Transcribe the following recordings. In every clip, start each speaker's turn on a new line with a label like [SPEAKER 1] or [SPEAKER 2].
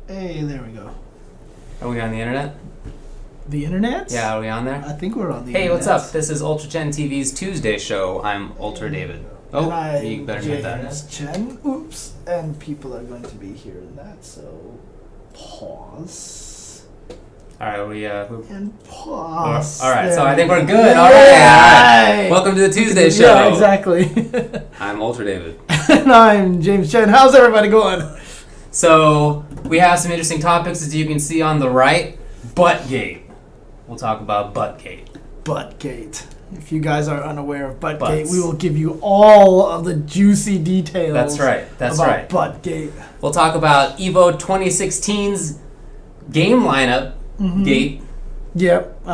[SPEAKER 1] Hey, there we go.
[SPEAKER 2] Are we on the internet?
[SPEAKER 1] The internet?
[SPEAKER 2] Yeah, are we on there?
[SPEAKER 1] I think we're on the
[SPEAKER 2] Hey,
[SPEAKER 1] internet.
[SPEAKER 2] what's up? This is UltraChenTV's Tuesday show. I'm Ultra David. Oh,
[SPEAKER 1] and
[SPEAKER 2] you better mute that.
[SPEAKER 1] Chen. Oops. And people are going to be hearing that, so pause.
[SPEAKER 2] Alright,
[SPEAKER 1] And pause.
[SPEAKER 2] Alright,
[SPEAKER 1] There
[SPEAKER 2] so I think
[SPEAKER 1] we
[SPEAKER 2] we're
[SPEAKER 1] go.
[SPEAKER 2] good. Alright. Welcome to the Tuesday show.
[SPEAKER 1] Yeah, exactly.
[SPEAKER 2] I'm Ultra David.
[SPEAKER 1] And I'm James Chen. How's everybody going?
[SPEAKER 2] So, we have some interesting topics, as you can see on the right. Buttgate. We'll talk about Buttgate.
[SPEAKER 1] Buttgate. If you guys are unaware of Buttgate,
[SPEAKER 2] Butts.
[SPEAKER 1] we will give you all of the juicy details.
[SPEAKER 2] That's right. That's
[SPEAKER 1] about
[SPEAKER 2] right.
[SPEAKER 1] Buttgate.
[SPEAKER 2] We'll talk about EVO 2016's game lineup. Gate.
[SPEAKER 1] Yep.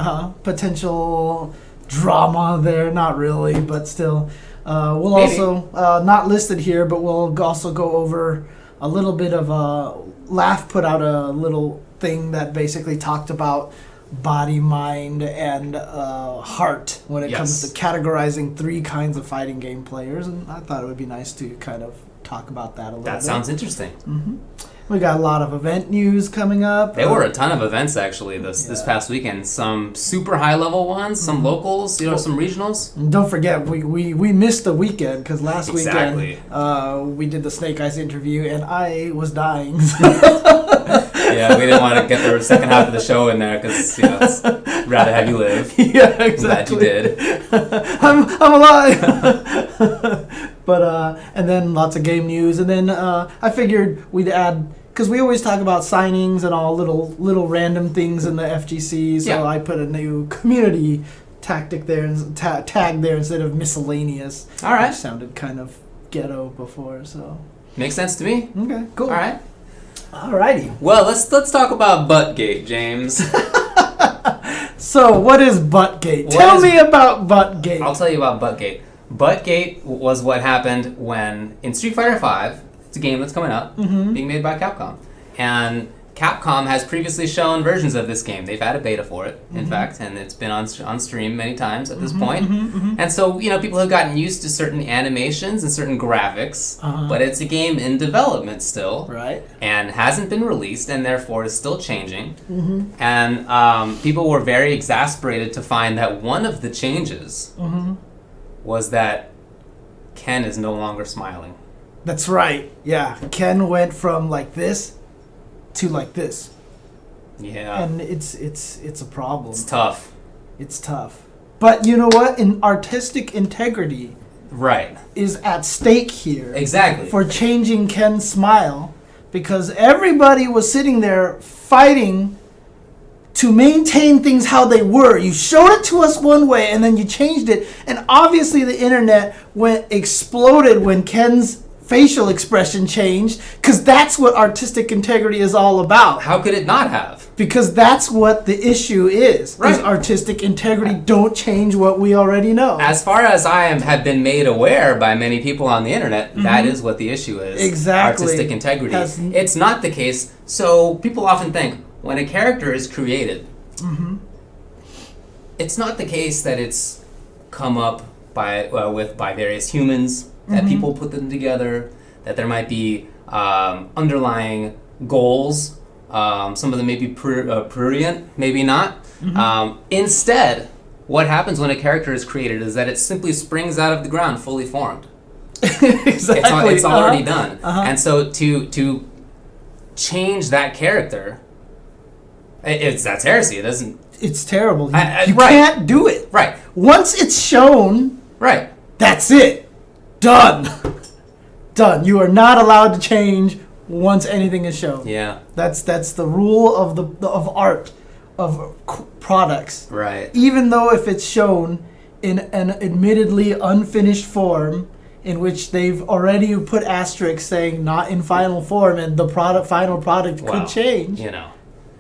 [SPEAKER 1] Potential drama there. Not really, but still. We'll
[SPEAKER 2] Maybe.
[SPEAKER 1] also, not listed here, but we'll also go over a little bit of Laugh put out a little thing that basically talked about body, mind, and heart when it comes to categorizing three kinds of fighting game players, and I thought it would be nice to kind of talk about that a little bit.
[SPEAKER 2] That sounds interesting.
[SPEAKER 1] We got a lot of event news coming up.
[SPEAKER 2] There were a ton of events actually this past weekend. Some super high level ones, some locals, some regionals.
[SPEAKER 1] And don't forget, we missed the weekend because last
[SPEAKER 2] Exactly.
[SPEAKER 1] weekend we did the Snake Eyes interview and I was dying.
[SPEAKER 2] Yeah, we didn't want to get the second half of the show in there because it's rather have you live.
[SPEAKER 1] Yeah, exactly.
[SPEAKER 2] I'm glad you did.
[SPEAKER 1] I'm alive. But and then lots of game news, and then I figured we'd add, because we always talk about signings and all little random things in the FGC. So
[SPEAKER 2] Yeah.
[SPEAKER 1] I put a new community tactic there, tag there instead of miscellaneous.
[SPEAKER 2] All right.
[SPEAKER 1] Which sounded kind of ghetto before, so
[SPEAKER 2] Makes sense to me.
[SPEAKER 1] okay, cool.
[SPEAKER 2] All right.
[SPEAKER 1] Alrighty.
[SPEAKER 2] Well, let's talk about Buttgate, James.
[SPEAKER 1] So what is Buttgate?
[SPEAKER 2] What
[SPEAKER 1] Tell
[SPEAKER 2] is-
[SPEAKER 1] me about Buttgate.
[SPEAKER 2] I'll tell you about Buttgate. Buttgate was what happened when in Street Fighter V, it's a game that's coming up, being made by Capcom, and Capcom has previously shown versions of this game. They've had a beta for it, in fact, and it's been on stream many times at this point. And so, people have gotten used to certain animations and certain graphics, but it's a game in development still,
[SPEAKER 1] Right.
[SPEAKER 2] and hasn't been released, and therefore is still changing. And people were very exasperated to find that one of the changes was that Ken is no longer smiling.
[SPEAKER 1] That's right. Yeah, Ken went from like this to like this,
[SPEAKER 2] Yeah,
[SPEAKER 1] and it's a problem.
[SPEAKER 2] it's tough.
[SPEAKER 1] It's tough. But you know what? Artistic integrity
[SPEAKER 2] Right.
[SPEAKER 1] is at stake here
[SPEAKER 2] Exactly.
[SPEAKER 1] for changing Ken's smile, because everybody was sitting there fighting to maintain things how they were. You showed it to us one way and then you changed it, and obviously the internet exploded when Ken's facial expression changed, because that's what artistic integrity is all about.
[SPEAKER 2] How could it not have?
[SPEAKER 1] Because that's what the issue is.
[SPEAKER 2] Right.
[SPEAKER 1] Is artistic integrity. Don't change what we already know.
[SPEAKER 2] As far as I have been made aware by many people on the internet, that is what the issue is.
[SPEAKER 1] Exactly.
[SPEAKER 2] Artistic integrity.
[SPEAKER 1] Has-
[SPEAKER 2] It's not the case. So people often think when a character is created, it's not the case that it's come up by various humans, that people put them together, that there might be underlying goals. Some of them may be prurient, maybe not. Instead, what happens when a character is created is that it simply springs out of the ground fully formed.
[SPEAKER 1] Exactly.
[SPEAKER 2] It's already done. And so to change that character, that's heresy. It doesn't.
[SPEAKER 1] It's terrible. You,
[SPEAKER 2] Right.
[SPEAKER 1] can't do it.
[SPEAKER 2] Right.
[SPEAKER 1] Once it's shown,
[SPEAKER 2] Right.
[SPEAKER 1] that's it. Done. Done. You are not allowed to change once anything is shown.
[SPEAKER 2] Yeah.
[SPEAKER 1] That's the rule of art, of products.
[SPEAKER 2] Right.
[SPEAKER 1] Even though if it's shown in an admittedly unfinished form, in which they've already put asterisks saying not in final form, and the final product
[SPEAKER 2] Well,
[SPEAKER 1] could change,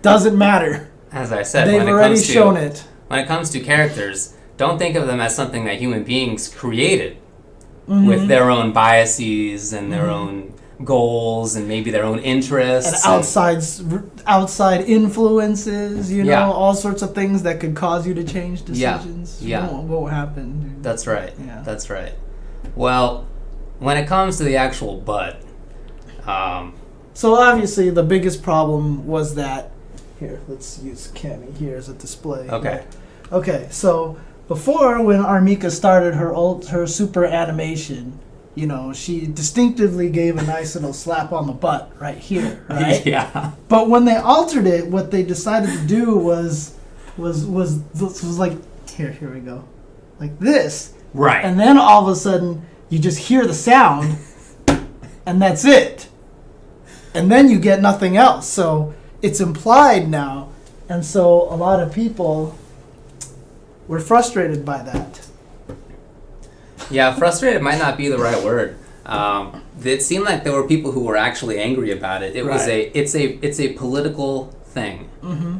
[SPEAKER 1] doesn't matter.
[SPEAKER 2] As I said,
[SPEAKER 1] They've already shown it.
[SPEAKER 2] When it comes to characters, don't think of them as something that human beings created with their own biases and their own goals and maybe their own interests.
[SPEAKER 1] And outside influences,
[SPEAKER 2] Yeah.
[SPEAKER 1] all sorts of things that could cause you to change decisions.
[SPEAKER 2] Yeah.
[SPEAKER 1] Won't happen. Dude.
[SPEAKER 2] That's right.
[SPEAKER 1] Yeah.
[SPEAKER 2] That's right. Well, when it comes to the actual butt,
[SPEAKER 1] So obviously the biggest problem was that, here, let's use Cammy here as a display.
[SPEAKER 2] Okay.
[SPEAKER 1] Okay, so before when Armika started her super animation, you know, she distinctively gave a nice little slap on the butt right here, right?
[SPEAKER 2] Yeah.
[SPEAKER 1] But when they altered it, what they decided to do was like, here we go, like this.
[SPEAKER 2] Right.
[SPEAKER 1] And then all of a sudden, you just hear the sound, and that's it. And then you get nothing else. So it's implied now. And so a lot of people were frustrated by that.
[SPEAKER 2] Yeah, frustrated might not be the right word. It seemed like there were people who were actually angry about it. It's a political thing.
[SPEAKER 1] Mm-hmm.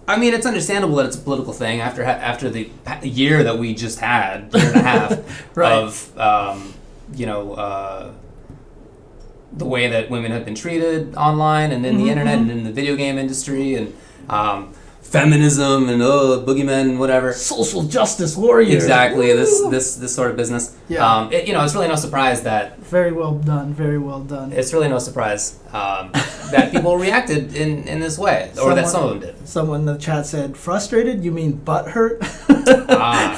[SPEAKER 2] I mean, it's understandable that it's a political thing after the year that we just had, year and a half,
[SPEAKER 1] right.
[SPEAKER 2] of the way that women have been treated online and in the internet and in the video game industry, and feminism and boogeymen, whatever.
[SPEAKER 1] Social justice warriors.
[SPEAKER 2] Exactly. This sort of business.
[SPEAKER 1] Yeah.
[SPEAKER 2] It's really no surprise that.
[SPEAKER 1] Very well done. Very well done.
[SPEAKER 2] It's really no surprise that people reacted in this way, or that some of them did.
[SPEAKER 1] Someone in the chat said, "Frustrated? You mean butthurt?"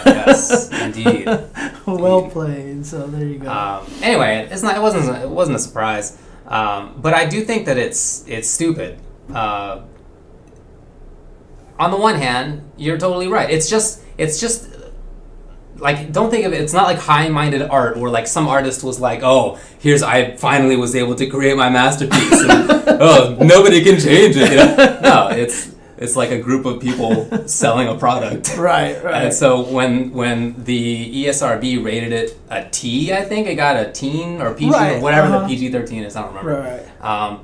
[SPEAKER 2] Yes, indeed.
[SPEAKER 1] Well played. So there you go.
[SPEAKER 2] Anyway, it wasn't a surprise, but I do think that it's stupid. On the one hand, you're totally right. It's just like, don't think of it. It's not like high-minded art where like some artist was like, "Oh, I finally was able to create my masterpiece, and nobody can change it." You know? No, it's like a group of people selling a product.
[SPEAKER 1] Right.
[SPEAKER 2] And so when the ESRB rated it a T, I think it got a teen or PG or whatever the PG-13 is. I don't remember.
[SPEAKER 1] Right.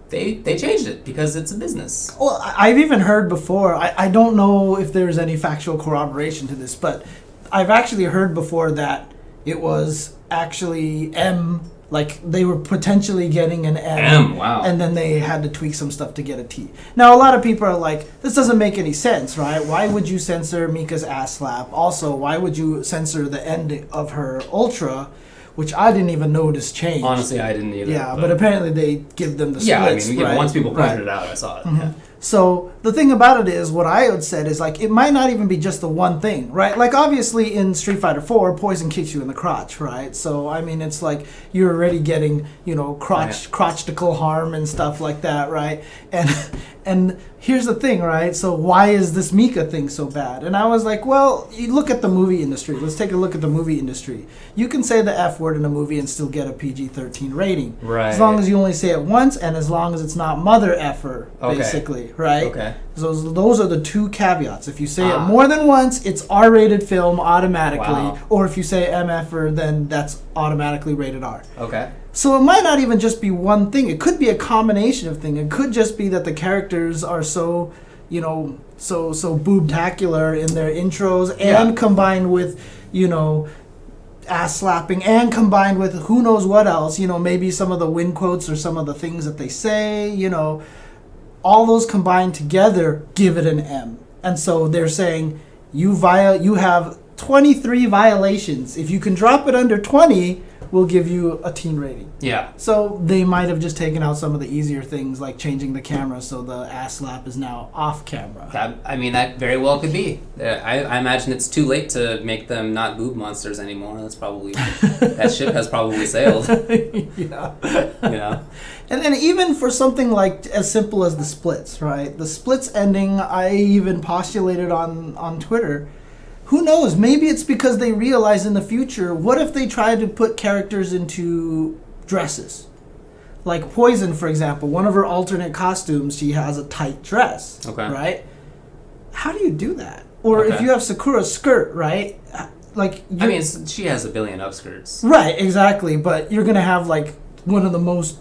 [SPEAKER 2] They changed it because it's a business.
[SPEAKER 1] Well, I've even heard before, I don't know if there's any factual corroboration to this, but I've actually heard before that it was actually M, like they were potentially getting an M.
[SPEAKER 2] Wow.
[SPEAKER 1] And then they had to tweak some stuff to get a T. Now, a lot of people are like, this doesn't make any sense, right? Why would you censor Mika's ass slap? Also, why would you censor the end of her Ultra, which I didn't even notice changed.
[SPEAKER 2] Honestly, I didn't either.
[SPEAKER 1] Yeah, but apparently they give them the splits.
[SPEAKER 2] Yeah, I mean,
[SPEAKER 1] right?
[SPEAKER 2] Once people pointed it out, I saw it.
[SPEAKER 1] Mm-hmm.
[SPEAKER 2] Yeah.
[SPEAKER 1] So the thing about it is, what I had said is like, it might not even be just the one thing, right? Like obviously in Street Fighter 4, poison kicks you in the crotch, right? So I mean, it's like you're already getting, crotchtical harm and stuff like that, right? And here's the thing, right? So why is this Mika thing so bad? And I was like, well, you look at the movie industry. Let's take a look at the movie industry. You can say the F word in a movie and still get a PG-13 rating.
[SPEAKER 2] Right.
[SPEAKER 1] As long as you only say it once and as long as it's not mother effer, basically, right?
[SPEAKER 2] Okay.
[SPEAKER 1] So those are the two caveats. If you say it more than once, it's R-rated film automatically.
[SPEAKER 2] Wow.
[SPEAKER 1] Or if you say MFer, then that's automatically rated R.
[SPEAKER 2] Okay.
[SPEAKER 1] So it might not even just be one thing. It could be a combination of things. It could just be that the characters are so boobtacular in their intros, and combined with, ass slapping, and combined with who knows what else. Maybe some of the win quotes or some of the things that they say. All those combined together give it an M. And so they're saying you have 23 violations. If you can drop it under 20, we'll give you a teen rating.
[SPEAKER 2] Yeah.
[SPEAKER 1] So they might have just taken out some of the easier things, like changing the camera so the ass slap is now off camera.
[SPEAKER 2] That very well could be. I imagine it's too late to make them not boob monsters anymore. That's probably that ship has probably sailed.
[SPEAKER 1] Yeah. And then even for something like as simple as the splits, right? The splits ending, I even postulated on Twitter. Who knows? Maybe it's because they realize in the future, what if they try to put characters into dresses? Like Poison, for example, one of her alternate costumes, she has a tight dress, right? How do you do that? Or if you have Sakura's skirt, right?
[SPEAKER 2] She has a billion upskirts.
[SPEAKER 1] Right, exactly. But you're going to have like one of the most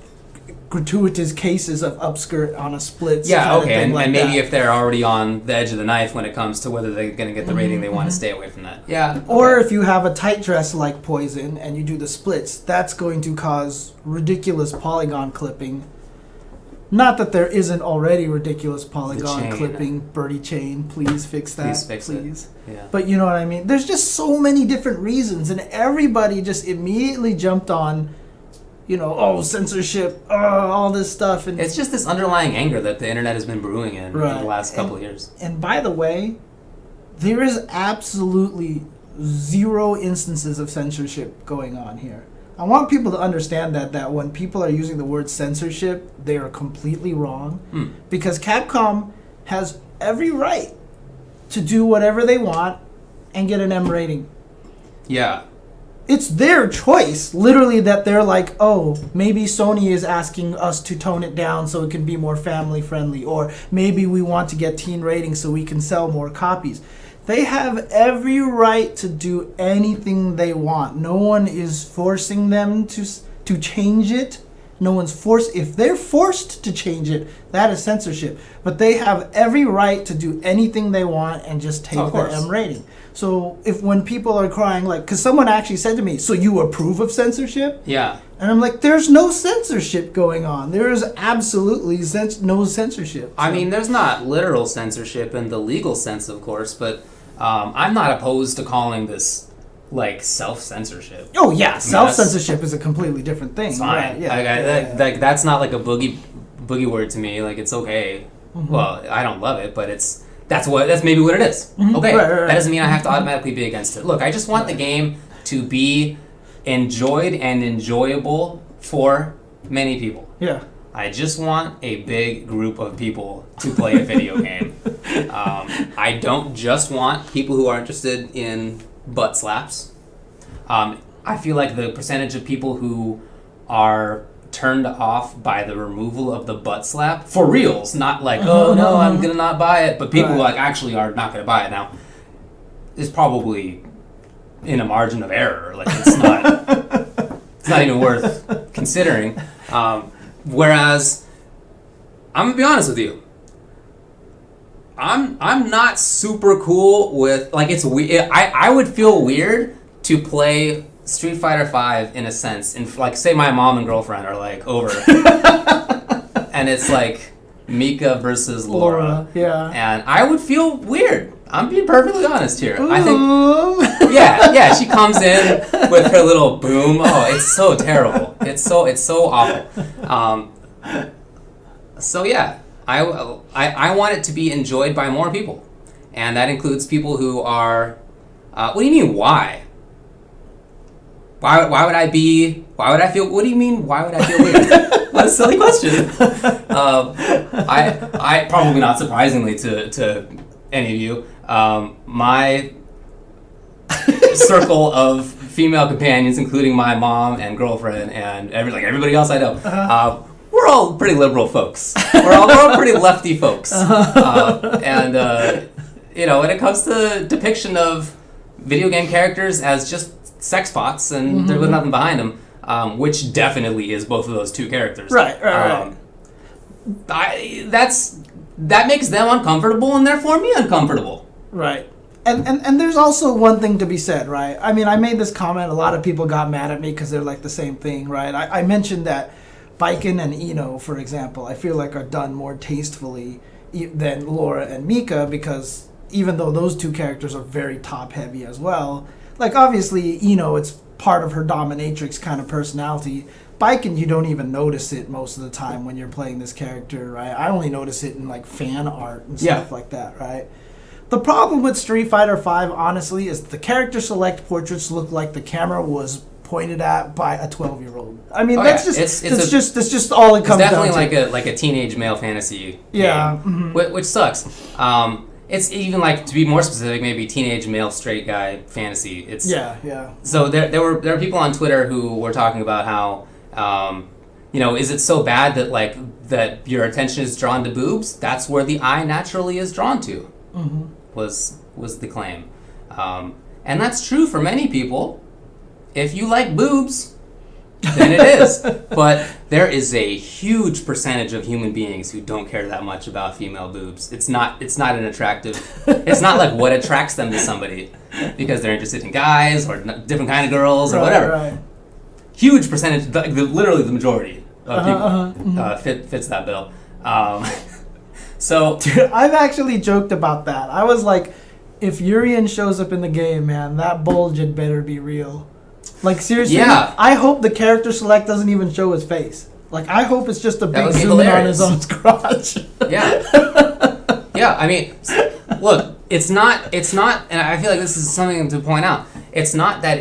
[SPEAKER 1] gratuitous cases of upskirt on a split.
[SPEAKER 2] Yeah, okay, and maybe if they're already on the edge of the knife when it comes to whether they're going to get the rating, they want to stay away from that. Yeah.
[SPEAKER 1] Or if you have a tight dress like Poison and you do the splits, that's going to cause ridiculous polygon clipping. Not that there isn't already ridiculous polygon clipping. Birdie chain, please fix that.
[SPEAKER 2] Please fix it. Yeah.
[SPEAKER 1] But you know what I mean? There's just so many different reasons, and everybody just immediately jumped on censorship, all this stuff. And
[SPEAKER 2] it's just this underlying anger that the internet has been brewing in
[SPEAKER 1] right.
[SPEAKER 2] for the last couple of years.
[SPEAKER 1] And by the way, there is absolutely zero instances of censorship going on here. I want people to understand that when people are using the word censorship, they are completely wrong. Because Capcom has every right to do whatever they want and get an M rating.
[SPEAKER 2] Yeah.
[SPEAKER 1] It's their choice, literally, that they're like, oh, maybe Sony is asking us to tone it down so it can be more family friendly, or maybe we want to get teen ratings so we can sell more copies. They have every right to do anything they want. No one is forcing them to change it. No one's forced. If they're forced to change it, that is censorship. But they have every right to do anything they want and just take the M rating. So when people are crying, because someone actually said to me, so you approve of censorship?
[SPEAKER 2] Yeah.
[SPEAKER 1] And I'm like, there's no censorship going on. There is absolutely no censorship.
[SPEAKER 2] I mean, there's not literal censorship in the legal sense, of course, but I'm not opposed to calling this self-censorship.
[SPEAKER 1] Oh yeah, self-censorship is a completely different thing.
[SPEAKER 2] It's fine.
[SPEAKER 1] Right,
[SPEAKER 2] that's not like a boogie word to me. It's okay. Well, I don't love it, but that's maybe what it is. Okay, right. That doesn't mean I have to automatically be against it. Look, I just want the game to be enjoyed and enjoyable for many people.
[SPEAKER 1] Yeah.
[SPEAKER 2] I just want a big group of people to play a video game. I don't just want people who are interested in butt slaps. I feel like the percentage of people who are turned off by the removal of the butt slap, for reals, not oh no, I'm gonna not buy it, but people who actually are not gonna buy it now, is probably in a margin of error. It's not even worth considering. Whereas, I'm gonna be honest with you, I'm not super cool with it's weird. I would feel weird to play Street Fighter V in a sense, and say my mom and girlfriend are over, and it's Mika versus Laura.
[SPEAKER 1] Yeah,
[SPEAKER 2] and I would feel weird. I'm being perfectly honest here. I think, yeah, she comes in with her little boom. Oh, it's so terrible. It's so awful. So yeah, I want it to be enjoyed by more people, and that includes people who are. What do you mean? Why? Why would I feel? What do you mean? Why would I feel weird? What a silly question. I probably not surprisingly to any of you, my circle of female companions, including my mom and girlfriend and everybody else I know, we're all pretty liberal folks. We're all pretty lefty folks. And when it comes to depiction of video game characters as just sex pots and there's nothing behind them, which definitely is both of those two characters.
[SPEAKER 1] Right.
[SPEAKER 2] That makes them uncomfortable and therefore me uncomfortable.
[SPEAKER 1] Right. And there's also one thing to be said, right? I mean, I made this comment. A lot of people got mad at me because they're the same thing, right? I mentioned that Baiken and Ino, for example, I feel are done more tastefully than Laura and Mika, because even though those two characters are very top-heavy as well, obviously, it's part of her dominatrix kind of personality. Baiken, you don't even notice it most of the time when you're playing this character, right? I only notice it in fan art and stuff like that, right? The problem with Street Fighter V, honestly, is the character select portraits look like the camera was pointed at by a 12-year-old. I mean, that's just all it comes down to.
[SPEAKER 2] It's definitely like a teenage male fantasy game, which sucks. It's even to be more specific, maybe teenage male straight guy fantasy. It's So there were people on Twitter who were talking about how is it so bad that that your attention is drawn to boobs? That's where the eye naturally is drawn to. Was the claim, and that's true for many people. If you like boobs, then it is. But there is a huge percentage of human beings who don't care that much about female boobs. It's not an attractive. It's not what attracts them to somebody because they're interested in guys or different kind of girls or whatever. Right. Huge percentage, literally the majority of people fits that bill. So,
[SPEAKER 1] dude, I've actually joked about that. I was like, if Urian shows up in the game, man, that bulge had better be real. Like, seriously,
[SPEAKER 2] Yeah.
[SPEAKER 1] I hope the character select doesn't even show his face. Like, I hope it's just a big
[SPEAKER 2] would be
[SPEAKER 1] zoom in on his
[SPEAKER 2] hilarious.
[SPEAKER 1] own crotch.
[SPEAKER 2] Yeah. Yeah, I mean, look, it's not, and I feel like this is something to point out. It's not that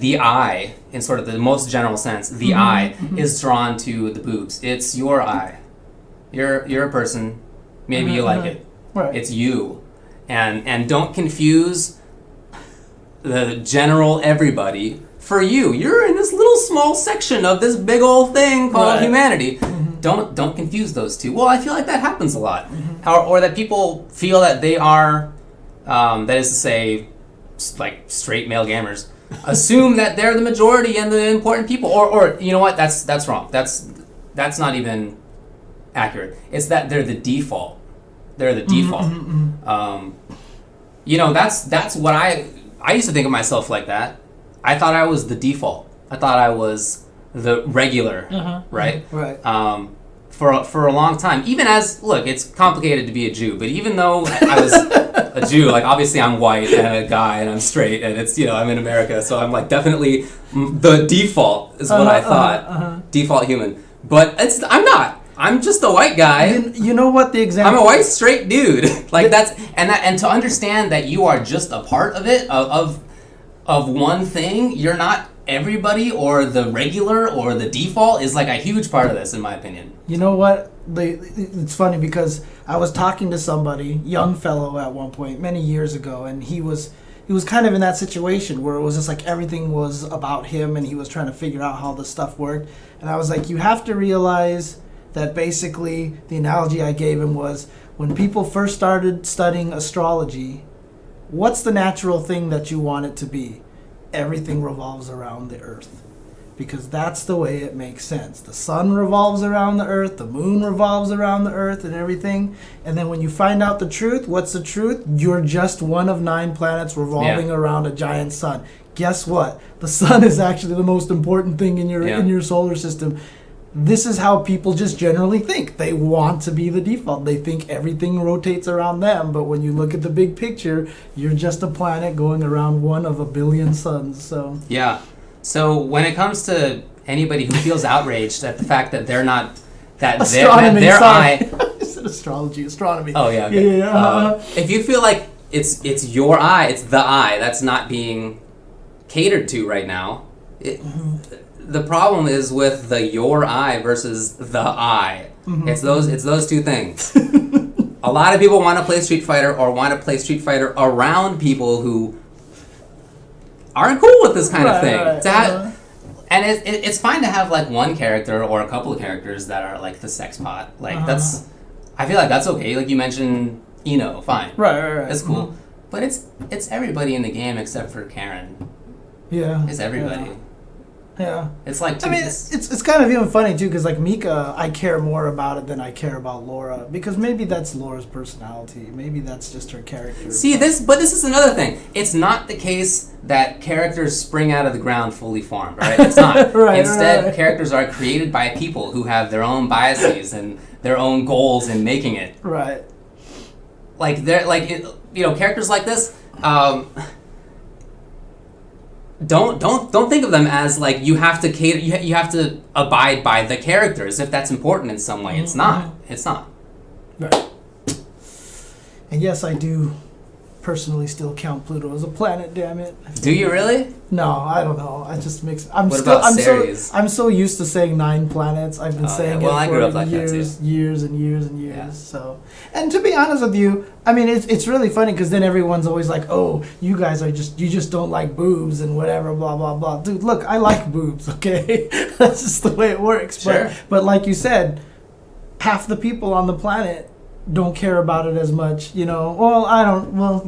[SPEAKER 2] the eye, in sort of the most general sense, the eye is drawn to the boobs. It's your eye. You're a person. Maybe you like it.
[SPEAKER 1] Right.
[SPEAKER 2] It's you. And don't confuse the general everybody for you. You're in this little small section of this big old thing called humanity. Don't confuse those two. Well, I feel like that happens a lot. Or that people feel that they are, that is to say, like straight male gamers, assume that they're the majority and the important people. Or you know what? That's wrong. That's not even accurate. It's that they're the default. They're the default. You know, that's what I used to think of myself like that. I thought I was the default. I thought I was the regular, right?
[SPEAKER 1] Right.
[SPEAKER 2] For a long time, even as, look, it's complicated to be a Jew, but even though I was a Jew, like, obviously I'm white and a guy and I'm straight and it's, you know, I'm in America, so I'm like definitely the default is what I thought. Default human. But I'm not. I'm just a white guy.
[SPEAKER 1] You know what the example?
[SPEAKER 2] I'm a white straight dude. Like and to understand that you are just a part of it, of one thing, you're not everybody or the regular or the default, is like a huge part of this, in my opinion.
[SPEAKER 1] You know what? It's funny because I was talking to somebody, young fellow at one point, many years ago, and he was kind of in that situation where it was just like everything was about him and he was trying to figure out how the stuff worked. And I was like, you have to realize that basically the analogy I gave him was when people first started studying astrology, what's the natural thing that you want it to be? Everything revolves around the earth. Because that's the way it makes sense. The sun revolves around the earth, the moon revolves around the earth and everything. And then when you find out the truth, what's the truth? You're just one of 9 planets revolving around a giant sun. Guess what? The sun is actually the most important thing in your solar system. This is how people just generally think. They want to be the default. They think everything rotates around them, but when you look at the big picture, you're just a planet going around one of a billion suns. So
[SPEAKER 2] yeah. So when it comes to anybody who feels outraged at the fact that they're not that their eye.
[SPEAKER 1] I said astronomy.
[SPEAKER 2] Oh yeah. Okay.
[SPEAKER 1] Yeah.
[SPEAKER 2] If you feel like it's your eye, it's the eye that's not being catered to right now. The problem is with the your eye versus the I. It's those two things. A lot of people want to play Street Fighter or want to play Street Fighter around people who aren't cool with this kind of thing.
[SPEAKER 1] Right.
[SPEAKER 2] And it's fine to have like one character or a couple of characters that are like the sex pot. Like I feel like that's okay. Like you mentioned, fine.
[SPEAKER 1] Right.
[SPEAKER 2] It's cool. But it's everybody in the game except for Karen.
[SPEAKER 1] Yeah.
[SPEAKER 2] It's everybody.
[SPEAKER 1] Yeah.
[SPEAKER 2] It's like...
[SPEAKER 1] it's kind of even funny, too, because, like, Mika, I care more about it than I care about Laura, because maybe that's Laura's personality. Maybe that's just her character.
[SPEAKER 2] See, this is another thing. It's not the case that characters spring out of the ground fully formed, right? It's not. Instead, characters are created by people who have their own biases and their own goals in making it.
[SPEAKER 1] Right.
[SPEAKER 2] Like, characters like this... Don't think of them as like you have to cater. You have to abide by the characters if that's important in some way. It's not. It's not.
[SPEAKER 1] Right. And yes, I do personally still count Pluto as a planet. Damn it.
[SPEAKER 2] Do you really?
[SPEAKER 1] No, I don't know. I just mix.
[SPEAKER 2] What about Ceres?
[SPEAKER 1] I'm so used to saying 9 planets. I've been saying it
[SPEAKER 2] I grew up
[SPEAKER 1] for
[SPEAKER 2] like
[SPEAKER 1] years and years.
[SPEAKER 2] Yeah.
[SPEAKER 1] So, and to be honest with you, I mean, it's really funny because then everyone's always like, "Oh, you guys you just don't like boobs and whatever, blah blah blah." Dude, look, I like boobs. Okay, that's just the way it works.
[SPEAKER 2] Sure.
[SPEAKER 1] But like you said, half the people on the planet don't care about it as much, Well, I don't. Well,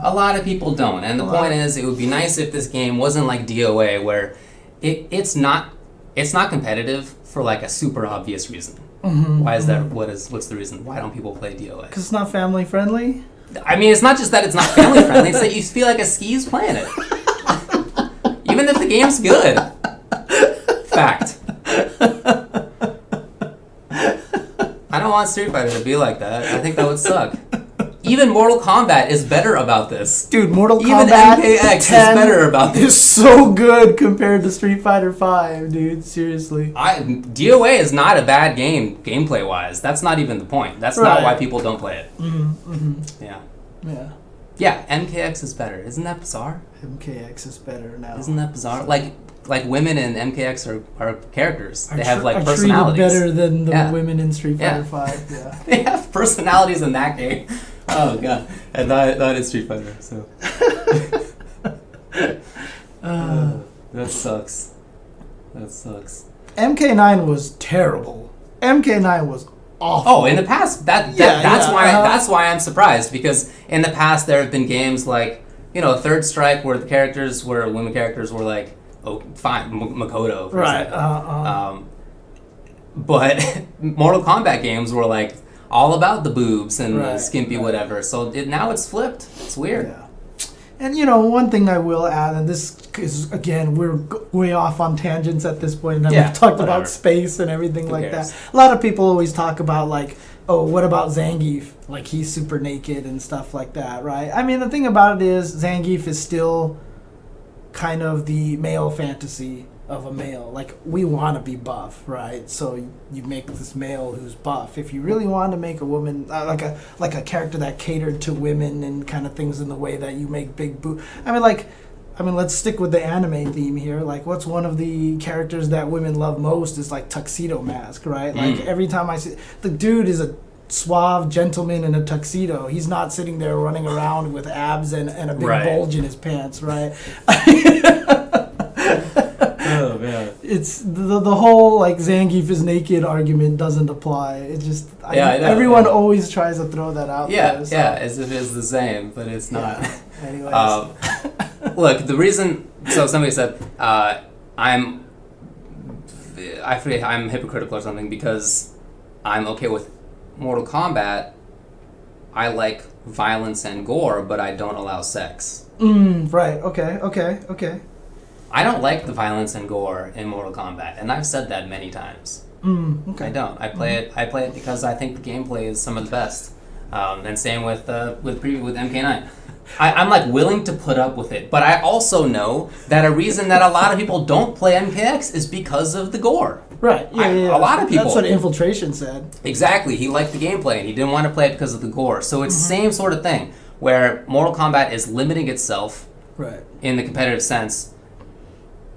[SPEAKER 2] A lot of people don't, and the point is, it would be nice if this game wasn't like DOA, where it's not competitive for like a super obvious reason. Why is that? What's the reason? Why don't people play DOA?
[SPEAKER 1] Because it's not family friendly.
[SPEAKER 2] I mean, it's not just that it's not family friendly; it's that you feel like a skis playing it, even if the game's good. Fact. I don't want Street Fighter to be like that. I think that would suck. Even Mortal Kombat is better about this.
[SPEAKER 1] Dude, Mortal
[SPEAKER 2] Even
[SPEAKER 1] Kombat
[SPEAKER 2] MKX is
[SPEAKER 1] 10
[SPEAKER 2] better about this.
[SPEAKER 1] is so good compared to Street Fighter 5, dude. Seriously.
[SPEAKER 2] DOA is not a bad game, gameplay-wise. That's not even the point. That's not why people don't play it. Yeah.
[SPEAKER 1] Yeah.
[SPEAKER 2] Yeah, MKX is better. Isn't that bizarre?
[SPEAKER 1] MKX is better now.
[SPEAKER 2] Isn't that bizarre? Like women in MKX are characters. They have
[SPEAKER 1] are
[SPEAKER 2] personalities.
[SPEAKER 1] Treated better than the women in Street Fighter 5. Yeah.
[SPEAKER 2] They have personalities in that game. Oh god, and not in Street Fighter. So that sucks. That sucks.
[SPEAKER 1] MK9 was terrible. MK9 was awful.
[SPEAKER 2] Oh, in the past, that's why I'm surprised, because in the past there have been games like, Third Strike, where women characters were like, oh, fine, Makoto, for example. But Mortal Kombat games were like all about the boobs and the skimpy whatever. So now it's flipped. It's weird. Yeah.
[SPEAKER 1] And one thing I will add, and this is, again, we're way off on tangents at this point, and we've talked about space and everything like that. A lot of people always talk about, like, oh, what about Zangief? Like, he's super naked and stuff like that, right? I mean, the thing about it is, Zangief is still kind of the male fantasy of a male. Like, we want to be buff, right? So you make this male who's buff. If you really want to make a woman like a character that catered to women and kind of things in the way that you make big boo. I mean, let's stick with the anime theme here. Like, what's one of the characters that women love most is like Tuxedo Mask, right? Like, every time I see the dude is a suave gentleman in a tuxedo. He's not sitting there running around with abs and a big bulge in his pants, right? Oh man! It's the whole like Zangief is naked argument doesn't apply. It just everyone always tries to throw that out.
[SPEAKER 2] Yeah, so. Yeah, as if it's the same, but it's not. Anyways, look, the reason. So somebody said I'm hypocritical or something because I'm okay with Mortal Kombat. I like violence and gore, but I don't allow sex.
[SPEAKER 1] Right. Okay.
[SPEAKER 2] I don't like the violence and gore in Mortal Kombat, and I've said that many times.
[SPEAKER 1] Okay.
[SPEAKER 2] I don't. I play it because I think the gameplay is some of the best. And same with MK9. I'm like willing to put up with it, but I also know that a reason that a lot of people don't play MKX is because of the gore.
[SPEAKER 1] Right. Yeah.
[SPEAKER 2] A lot of people.
[SPEAKER 1] That's what Infiltration said.
[SPEAKER 2] Exactly. He liked the gameplay and he didn't want to play it because of the gore. So it's the same sort of thing where Mortal Kombat is limiting itself in the competitive sense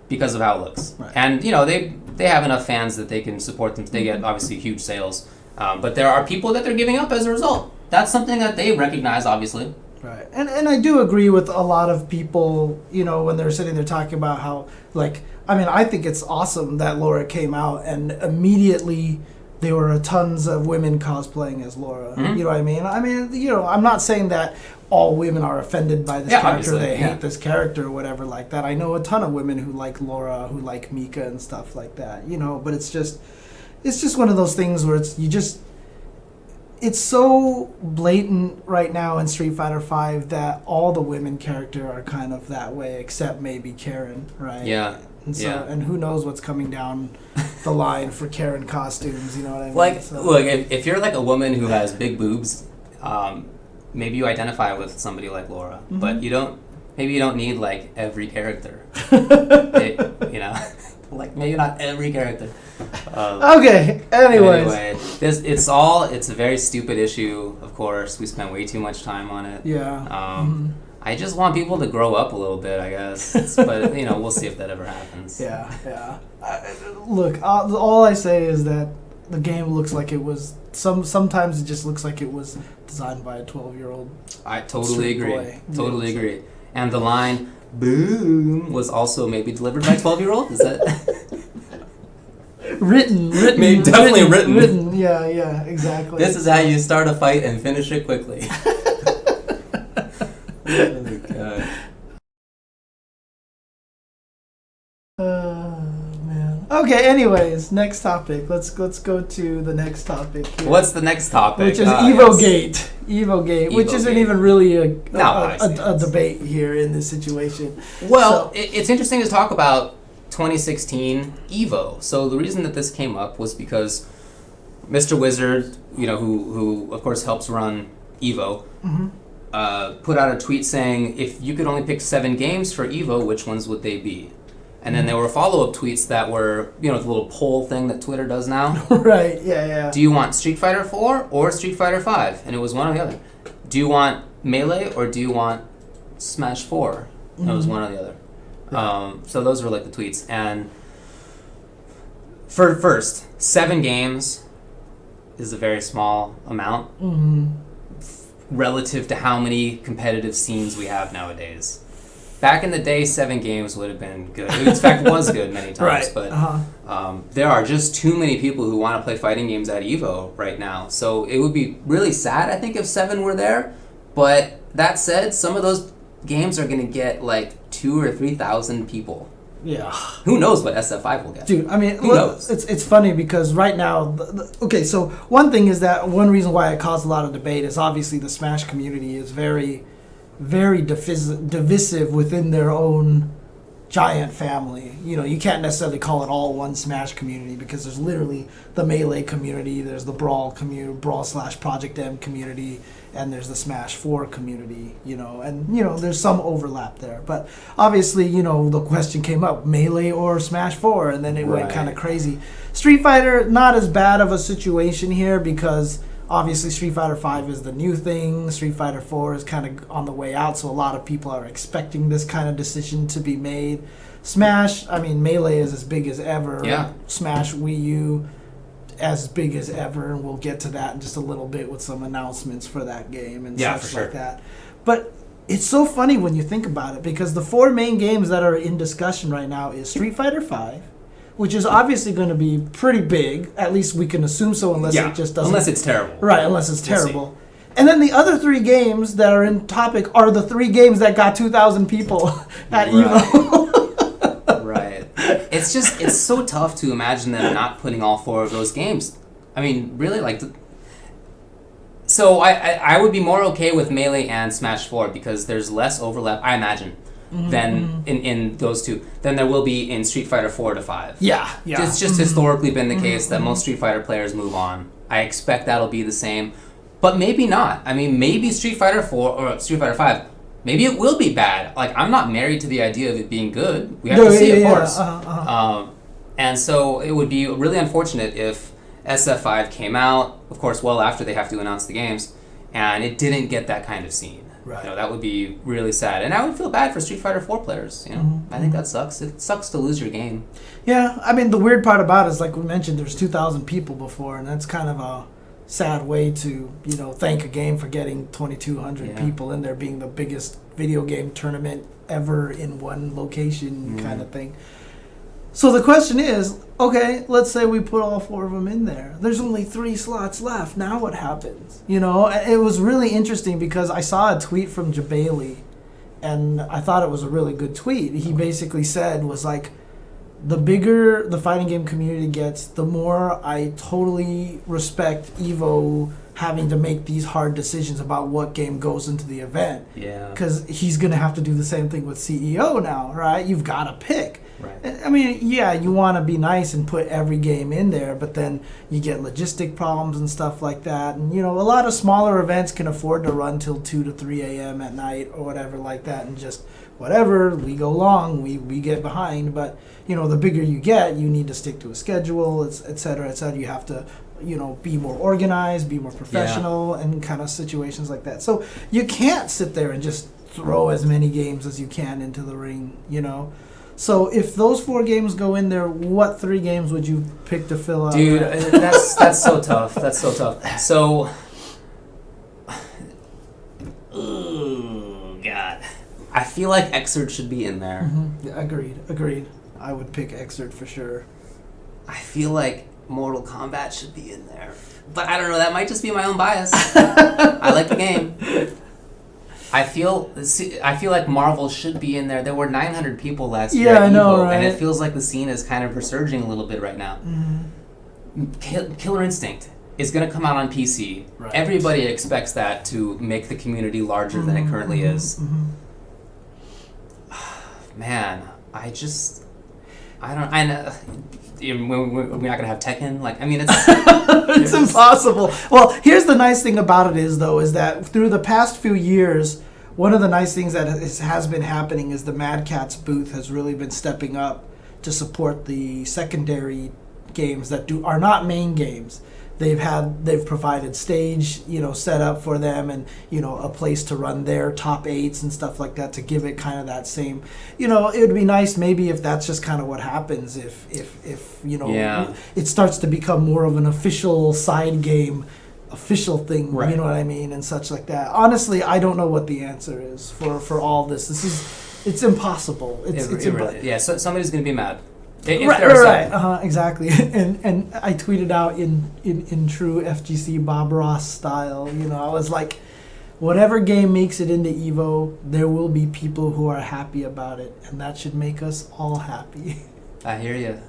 [SPEAKER 2] because of how it looks. Right. And they have enough fans that they can support them. They get obviously huge sales. But there are people that they're giving up as a result. That's something that they recognize, obviously.
[SPEAKER 1] Right. And I do agree with a lot of people, when they're sitting there talking about how, like, I think it's awesome that Laura came out and immediately there were tons of women cosplaying as Laura. Mm-hmm. You know what I mean? I'm not saying that all women are offended by this character. They hate this character or whatever like that. I know a ton of women who like Laura, who like Mika and stuff like that, but it's just one of those things where it's so blatant right now in Street Fighter V that all the women character are kind of that way, except maybe Karen, right?
[SPEAKER 2] Yeah.
[SPEAKER 1] And so, and who knows what's coming down the line for Karen costumes, you know what I mean?
[SPEAKER 2] Like, look, if you're like a woman who has big boobs, maybe you identify with somebody like Laura, but maybe you don't need like every character. Like maybe not every character.
[SPEAKER 1] Okay. Anyway,
[SPEAKER 2] it's a very stupid issue. Of course, we spent way too much time on it.
[SPEAKER 1] Yeah.
[SPEAKER 2] I just want people to grow up a little bit, I guess. But we'll see if that ever happens.
[SPEAKER 1] Yeah. Look, all I say is that the game looks like it was. Sometimes it just looks like it was designed by a 12-year-old.
[SPEAKER 2] I totally agree. Totally agree. And the line "boom" was also maybe delivered by a 12-year-old. Is that
[SPEAKER 1] written?
[SPEAKER 2] Definitely written.
[SPEAKER 1] Yeah, exactly.
[SPEAKER 2] This is how you start a fight and finish it quickly. Oh God.
[SPEAKER 1] Man. Okay. Anyways, next topic. Let's go to the next topic. Here,
[SPEAKER 2] what's the next topic?
[SPEAKER 1] Which is EvoGate. EvoGate, which isn't even really a debate here in this situation.
[SPEAKER 2] Well, it's interesting to talk about 2016 Evo. So the reason that this came up was because Mr. Wizard, who of course helps run Evo, put out a tweet saying, if you could only pick 7 games for Evo, which ones would they be? And then there were follow-up tweets that were, the little poll thing that Twitter does now.
[SPEAKER 1] Right, yeah.
[SPEAKER 2] Do you want Street Fighter 4 or Street Fighter 5? And it was one or the other. Do you want Melee or do you want Smash 4? And it was one or the other. Right. So those were like the tweets. And first, 7 games is a very small amount relative to how many competitive scenes we have nowadays. Back in the day, 7 games would have been good. In fact, was good many times.
[SPEAKER 1] Right.
[SPEAKER 2] But there are just too many people who want to play fighting games at Evo right now. So it would be really sad, I think, if 7 were there. But that said, some of those games are going to get like 2,000 or 3,000 people.
[SPEAKER 1] Yeah.
[SPEAKER 2] Who knows what SF5 will get?
[SPEAKER 1] Dude, I mean,
[SPEAKER 2] who knows?
[SPEAKER 1] It's funny because right now, okay, so one thing is that one reason why it caused a lot of debate is obviously the Smash community is very, very divisive within their own giant family. You can't necessarily call it all one Smash community because there's literally the Melee community, there's the Brawl community, Brawl/Project M community, and there's the Smash 4 community, and, there's some overlap there. But obviously, the question came up, Melee or Smash 4, and then it went kind of crazy. Street Fighter, not as bad of a situation here because obviously Street Fighter 5 is the new thing. Street Fighter 4 is kind of on the way out, so a lot of people are expecting this kind of decision to be made. Smash, I mean, Melee is as big as ever.
[SPEAKER 2] Yeah.
[SPEAKER 1] Smash Wii U, as big as ever, and we'll get to that in just a little bit with some announcements for that game and such like that. But it's so funny when you think about it because the 4 main games that are in discussion right now is Street Fighter 5, which is obviously going to be pretty big. At least we can assume so, unless it just doesn't.
[SPEAKER 2] Unless it's terrible.
[SPEAKER 1] Right, unless it's terrible. And then the other 3 games that are in topic are the 3 games that got 2,000 people at Evo.
[SPEAKER 2] Right. It's so tough to imagine them not putting all 4 of those games. I mean, really, so I would be more okay with Melee and Smash 4 because there's less overlap, I imagine, than in those 2 than there will be in Street Fighter 4 to 5.
[SPEAKER 1] Yeah.
[SPEAKER 2] It's just historically been the case that most Street Fighter players move on. I expect that'll be the same, but maybe not. I mean, maybe Street Fighter 4 or Street Fighter 5, maybe it will be bad. Like, I'm not married to the idea of it being good. We have to see, of course. And so it would be really unfortunate if SF5 came out, of course, well after they have to announce the games, and it didn't get that kind of scene.
[SPEAKER 1] Right.
[SPEAKER 2] That would be really sad. And I would feel bad for Street Fighter 4 players. I think that sucks. It sucks to lose your game.
[SPEAKER 1] Yeah, I mean, the weird part about it is, like we mentioned, there's 2,000 people before, and that's kind of a sad way to, thank a game for getting 2,200 people in there, being the biggest video game tournament ever in one location kind of thing. So the question is, okay, let's say we put all 4 of them in there. There's only 3 slots left. Now what happens? It was really interesting because I saw a tweet from Jabali, and I thought it was a really good tweet. He basically said was like, the bigger the fighting game community gets, the more I totally respect Evo having to make these hard decisions about what game goes into the event.
[SPEAKER 2] Yeah.
[SPEAKER 1] Because he's going to have to do the same thing with CEO now, right? You've got to pick.
[SPEAKER 2] Right.
[SPEAKER 1] I mean, yeah, you want to be nice and put every game in there, but then you get logistic problems and stuff like that. And, a lot of smaller events can afford to run till 2 to 3 a.m. at night or whatever like that, and just whatever, we go long, we get behind. But, the bigger you get, you need to stick to a schedule, et cetera, et cetera. You have to, be more organized, be more professional, and kind of situations like that. So you can't sit there and just throw as many games as you can into the ring, So if those 4 games go in there, what 3 games would you pick to fill out?
[SPEAKER 2] Dude, that's so tough. That's so tough. So, oh God, I feel like Xrd should be in there.
[SPEAKER 1] Yeah, agreed. I would pick Xrd for sure.
[SPEAKER 2] I feel like Mortal Kombat should be in there, but I don't know. That might just be my own bias. I like the game. I feel like Marvel should be in there. There were 900 people last year at Evo, right? And it feels like the scene is kind of resurging a little bit right now. Killer Instinct is going to come out on PC. Right. Everybody expects that to make the community larger than it currently is. Man, I don't. I know. We're not gonna have Tekken. Like, I mean, it's
[SPEAKER 1] it's impossible. Well, here's the nice thing about it is that through the past few years, one of the nice things that has been happening is the Mad Catz booth has really been stepping up to support the secondary games that are not main games. They've provided stage, set up for them, and a place to run their top 8s and stuff like that to give it kind of that same. It would be nice maybe if that's just kind of what happens if it starts to become more of an official side game, official thing.
[SPEAKER 2] Right.
[SPEAKER 1] You know what I mean, and such like that. Honestly, I don't know what the answer is for all this. It's impossible.
[SPEAKER 2] So somebody's gonna be mad.
[SPEAKER 1] Right. Exactly. And I tweeted out in true FGC Bob Ross style. I was like, whatever game makes it into Evo, there will be people who are happy about it, and that should make us all happy.
[SPEAKER 2] I hear you.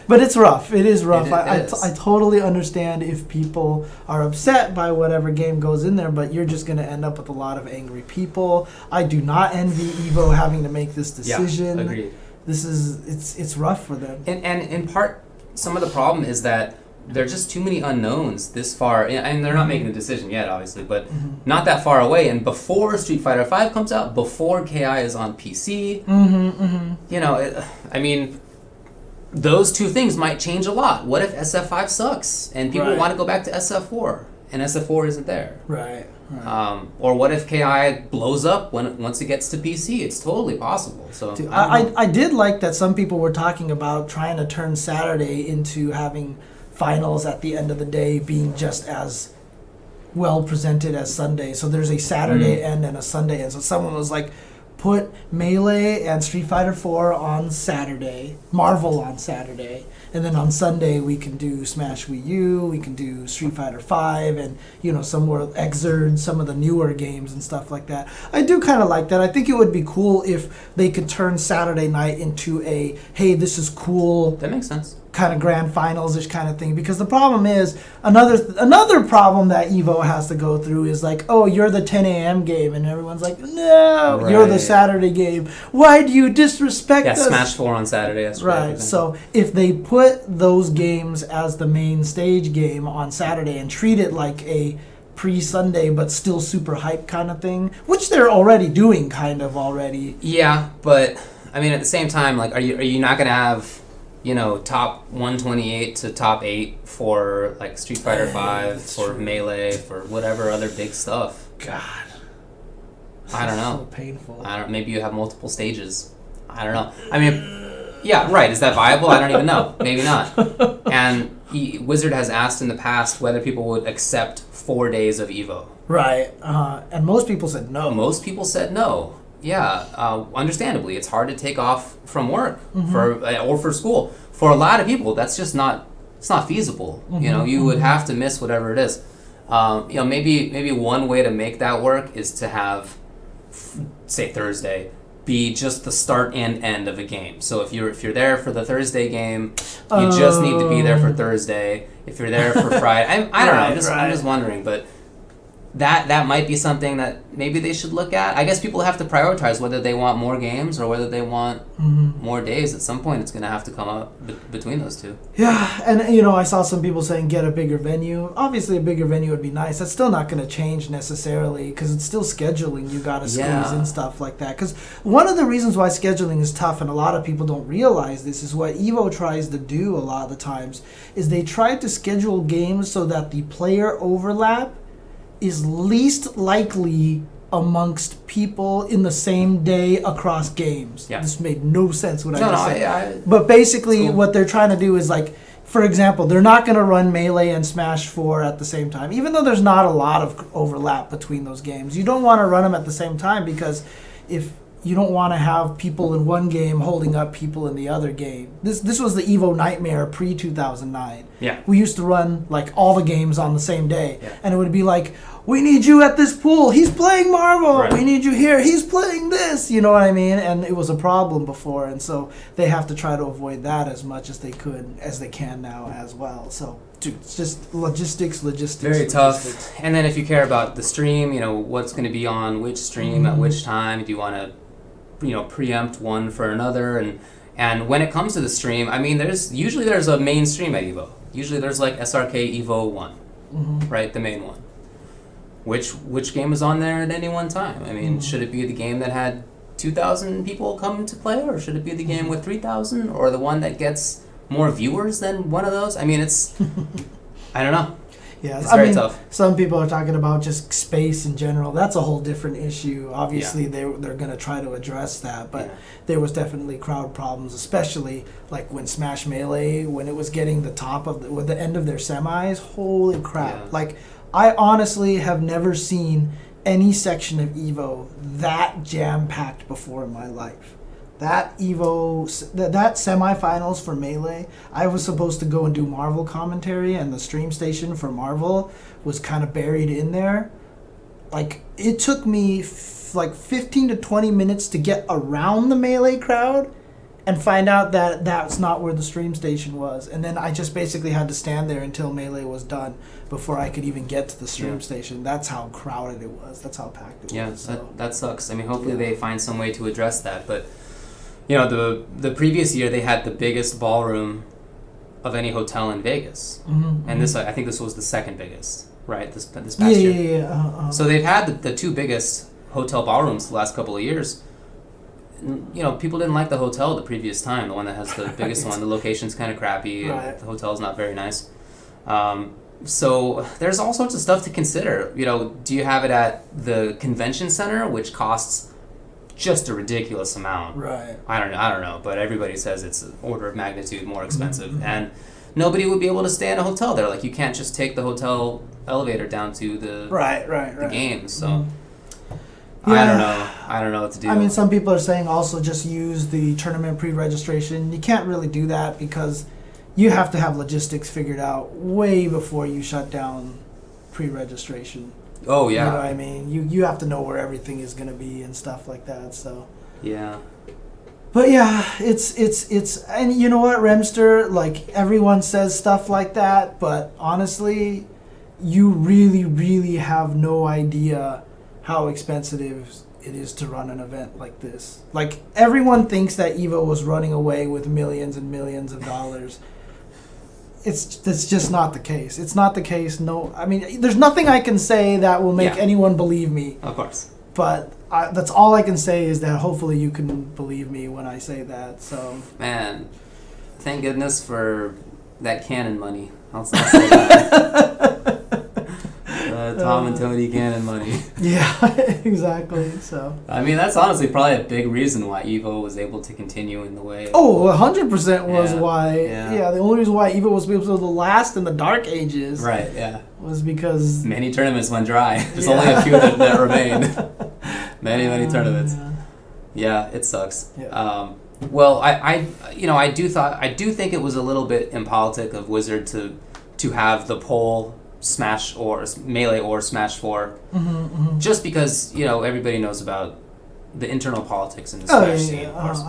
[SPEAKER 1] But it's rough. It is rough.
[SPEAKER 2] I
[SPEAKER 1] I totally understand if people are upset by whatever game goes in there, but you're just going to end up with a lot of angry people. I do not envy Evo having to make this decision.
[SPEAKER 2] Yeah, agreed.
[SPEAKER 1] It's rough for them.
[SPEAKER 2] And in part, some of the problem is that there are just too many unknowns this far, and they're not making a decision yet, obviously, but not that far away. And before Street Fighter V comes out, before KI is on PC, I mean, those two things might change a lot. What if SF5 sucks and people want to go back to SF4 and SF4 isn't there?
[SPEAKER 1] Right.
[SPEAKER 2] Or what if KI blows up once it gets to PC? It's totally possible. So
[SPEAKER 1] dude, I did like that some people were talking about trying to turn Saturday into having finals at the end of the day being just as well presented as Sunday. So there's a Saturday end and a Sunday end. So someone was like, put Melee and Street Fighter 4 on Saturday, Marvel on Saturday, and then on Sunday we can do Smash Wii U, we can do Street Fighter 5, and some more Exerd, some of the newer games and stuff like that. I do kind of like that. I think it would be cool if they could turn Saturday night into a, hey, this is cool.
[SPEAKER 2] That makes sense.
[SPEAKER 1] Kind of grand finals-ish kind of thing, because the problem is another problem that Evo has to go through is like, oh, you're the 10 a.m. game, and everyone's like, no, you're the Saturday game. Why do you disrespect us?
[SPEAKER 2] Yeah, Smash 4 on Saturday. That's
[SPEAKER 1] right. So if they put those games as the main stage game on Saturday and treat it like a pre-Sunday but still super hype kind of thing, which they're already doing kind of already.
[SPEAKER 2] Yeah, but I mean at the same time, like, are you not gonna have top 128 to top 8 for like Street Fighter 5, for true. Melee, for whatever other big stuff.
[SPEAKER 1] God,
[SPEAKER 2] I don't know.
[SPEAKER 1] So painful.
[SPEAKER 2] Maybe you have multiple stages. I don't know. I mean, yeah, right. Is that viable? I don't even know. Maybe not. And Wizard has asked in the past whether people would accept 4 days of Evo.
[SPEAKER 1] Right. And most people said no.
[SPEAKER 2] Most people said no. Yeah, understandably, it's hard to take off from work or for school. For a lot of people, that's just not feasible. You would have to miss whatever it is. Maybe one way to make that work is to have, say, Thursday be just the start and end of a game. So if you're there for the Thursday game, you just need to be there for Thursday. If you're there for Friday, I don't know. I'm just wondering, but. That might be something that maybe they should look at. I guess people have to prioritize whether they want more games or whether they want more days. At some point, it's going to have to come up between those two.
[SPEAKER 1] Yeah, and I saw some people saying get a bigger venue. Obviously, a bigger venue would be nice. That's still not going to change necessarily because it's still scheduling. You got to squeeze in stuff like that. Because one of the reasons why scheduling is tough, and a lot of people don't realize this, is what Evo tries to do a lot of the times, is they try to schedule games so that the player overlap is least likely amongst people in the same day across games. Yeah. This made no sense what I just said. But basically what they're trying to do is, like, for example, they're not going to run Melee and Smash 4 at the same time. Even though there's not a lot of overlap between those games. You don't want to run them at the same time because if you don't want to have people in one game holding up people in the other game. This was the Evo nightmare pre-2009.
[SPEAKER 2] Yeah.
[SPEAKER 1] We used to run like all the games on the same day. Yeah. And it would be like, we need you at this pool. He's playing Marvel. Right. We need you here. He's playing this. You know what I mean? And it was a problem before. And so they have to try to avoid that as much as they can now as well. So, dude, it's just logistics.
[SPEAKER 2] Very tough. And then if you care about the stream, what's going to be on which stream at which time. Do you want to, preempt one for another? And, And when it comes to the stream, I mean, there's a main stream at Evo. Usually there's like SRK Evo 1, right? The main one. Which game is on there at any one time? I mean, should it be the game that had 2,000 people come to play, or should it be the game with 3,000, or the one that gets more viewers than one of those? I mean, it's I don't know.
[SPEAKER 1] Yeah,
[SPEAKER 2] it's very tough.
[SPEAKER 1] Some people are talking about just space in general. That's a whole different issue. Obviously, they're going to try to address that, but there was definitely crowd problems, especially like when Smash Melee, when it was getting the top of the end of their semis. Holy crap!
[SPEAKER 2] Yeah.
[SPEAKER 1] Like, I honestly have never seen any section of Evo that jam-packed before in my life. That Evo, that semifinals for Melee, I was supposed to go and do Marvel commentary, and the stream station for Marvel was kind of buried in there. Like, it took me like 15 to 20 minutes to get around the Melee crowd and find out that that's not where the stream station was. And then I just basically had to stand there until Melee was done before I could even get to the stream station. That's how crowded it was. That's how packed it was.
[SPEAKER 2] Yeah,
[SPEAKER 1] So.
[SPEAKER 2] that sucks. I mean, hopefully they find some way to address that. But, you know, the previous year they had the biggest ballroom of any hotel in Vegas. And this, I think this was the second biggest, right, this past year.
[SPEAKER 1] Yeah.
[SPEAKER 2] So they've had the two biggest hotel ballrooms the last couple of years. You know, people didn't like the hotel the previous time, the one that has the biggest one. The location's kind of crappy, and the hotel's not very nice. So there's all sorts of stuff to consider. You know, do you have it at the convention center, which costs just a ridiculous amount?
[SPEAKER 1] Right.
[SPEAKER 2] I don't know, but everybody says it's an order of magnitude more expensive, and nobody would be able to stay in a hotel there. Like, you can't just take the hotel elevator down to the game. So. I don't know what to do.
[SPEAKER 1] I mean, some people are saying also just use the tournament pre-registration. You can't really do that because you have to have logistics figured out way before you shut down pre-registration.
[SPEAKER 2] Oh, yeah.
[SPEAKER 1] You know what I mean? You have to know where everything is going to be and stuff like that. So.
[SPEAKER 2] Yeah.
[SPEAKER 1] But yeah, it's and you know what, Remster, like, everyone says stuff like that, but honestly, you really, really have no idea how expensive it is to run an event like this. Like, everyone thinks that Evo was running away with millions and millions of dollars. That's just not the case. It's not the case. No, I mean, there's nothing I can say that will make anyone believe me.
[SPEAKER 2] Of course.
[SPEAKER 1] But that's all I can say is that hopefully you can believe me when I say that. So.
[SPEAKER 2] Man, thank goodness for that Canon money. I'll say that. Tom and Tony Cannon money.
[SPEAKER 1] Yeah, exactly. So.
[SPEAKER 2] I mean, that's honestly probably a big reason why Evo was able to continue in the way.
[SPEAKER 1] 100% was why.
[SPEAKER 2] Yeah.
[SPEAKER 1] The only reason why Evo was able to last in the dark ages.
[SPEAKER 2] Right. Yeah.
[SPEAKER 1] Was because
[SPEAKER 2] many tournaments went dry. There's only a few that remained. many tournaments. Yeah, it sucks.
[SPEAKER 1] Yeah.
[SPEAKER 2] Well, I do think it was a little bit impolitic of Wizard to have the poll Smash or Melee or Smash 4, just because, you know, everybody knows about the internal politics in the Smash scene, of course.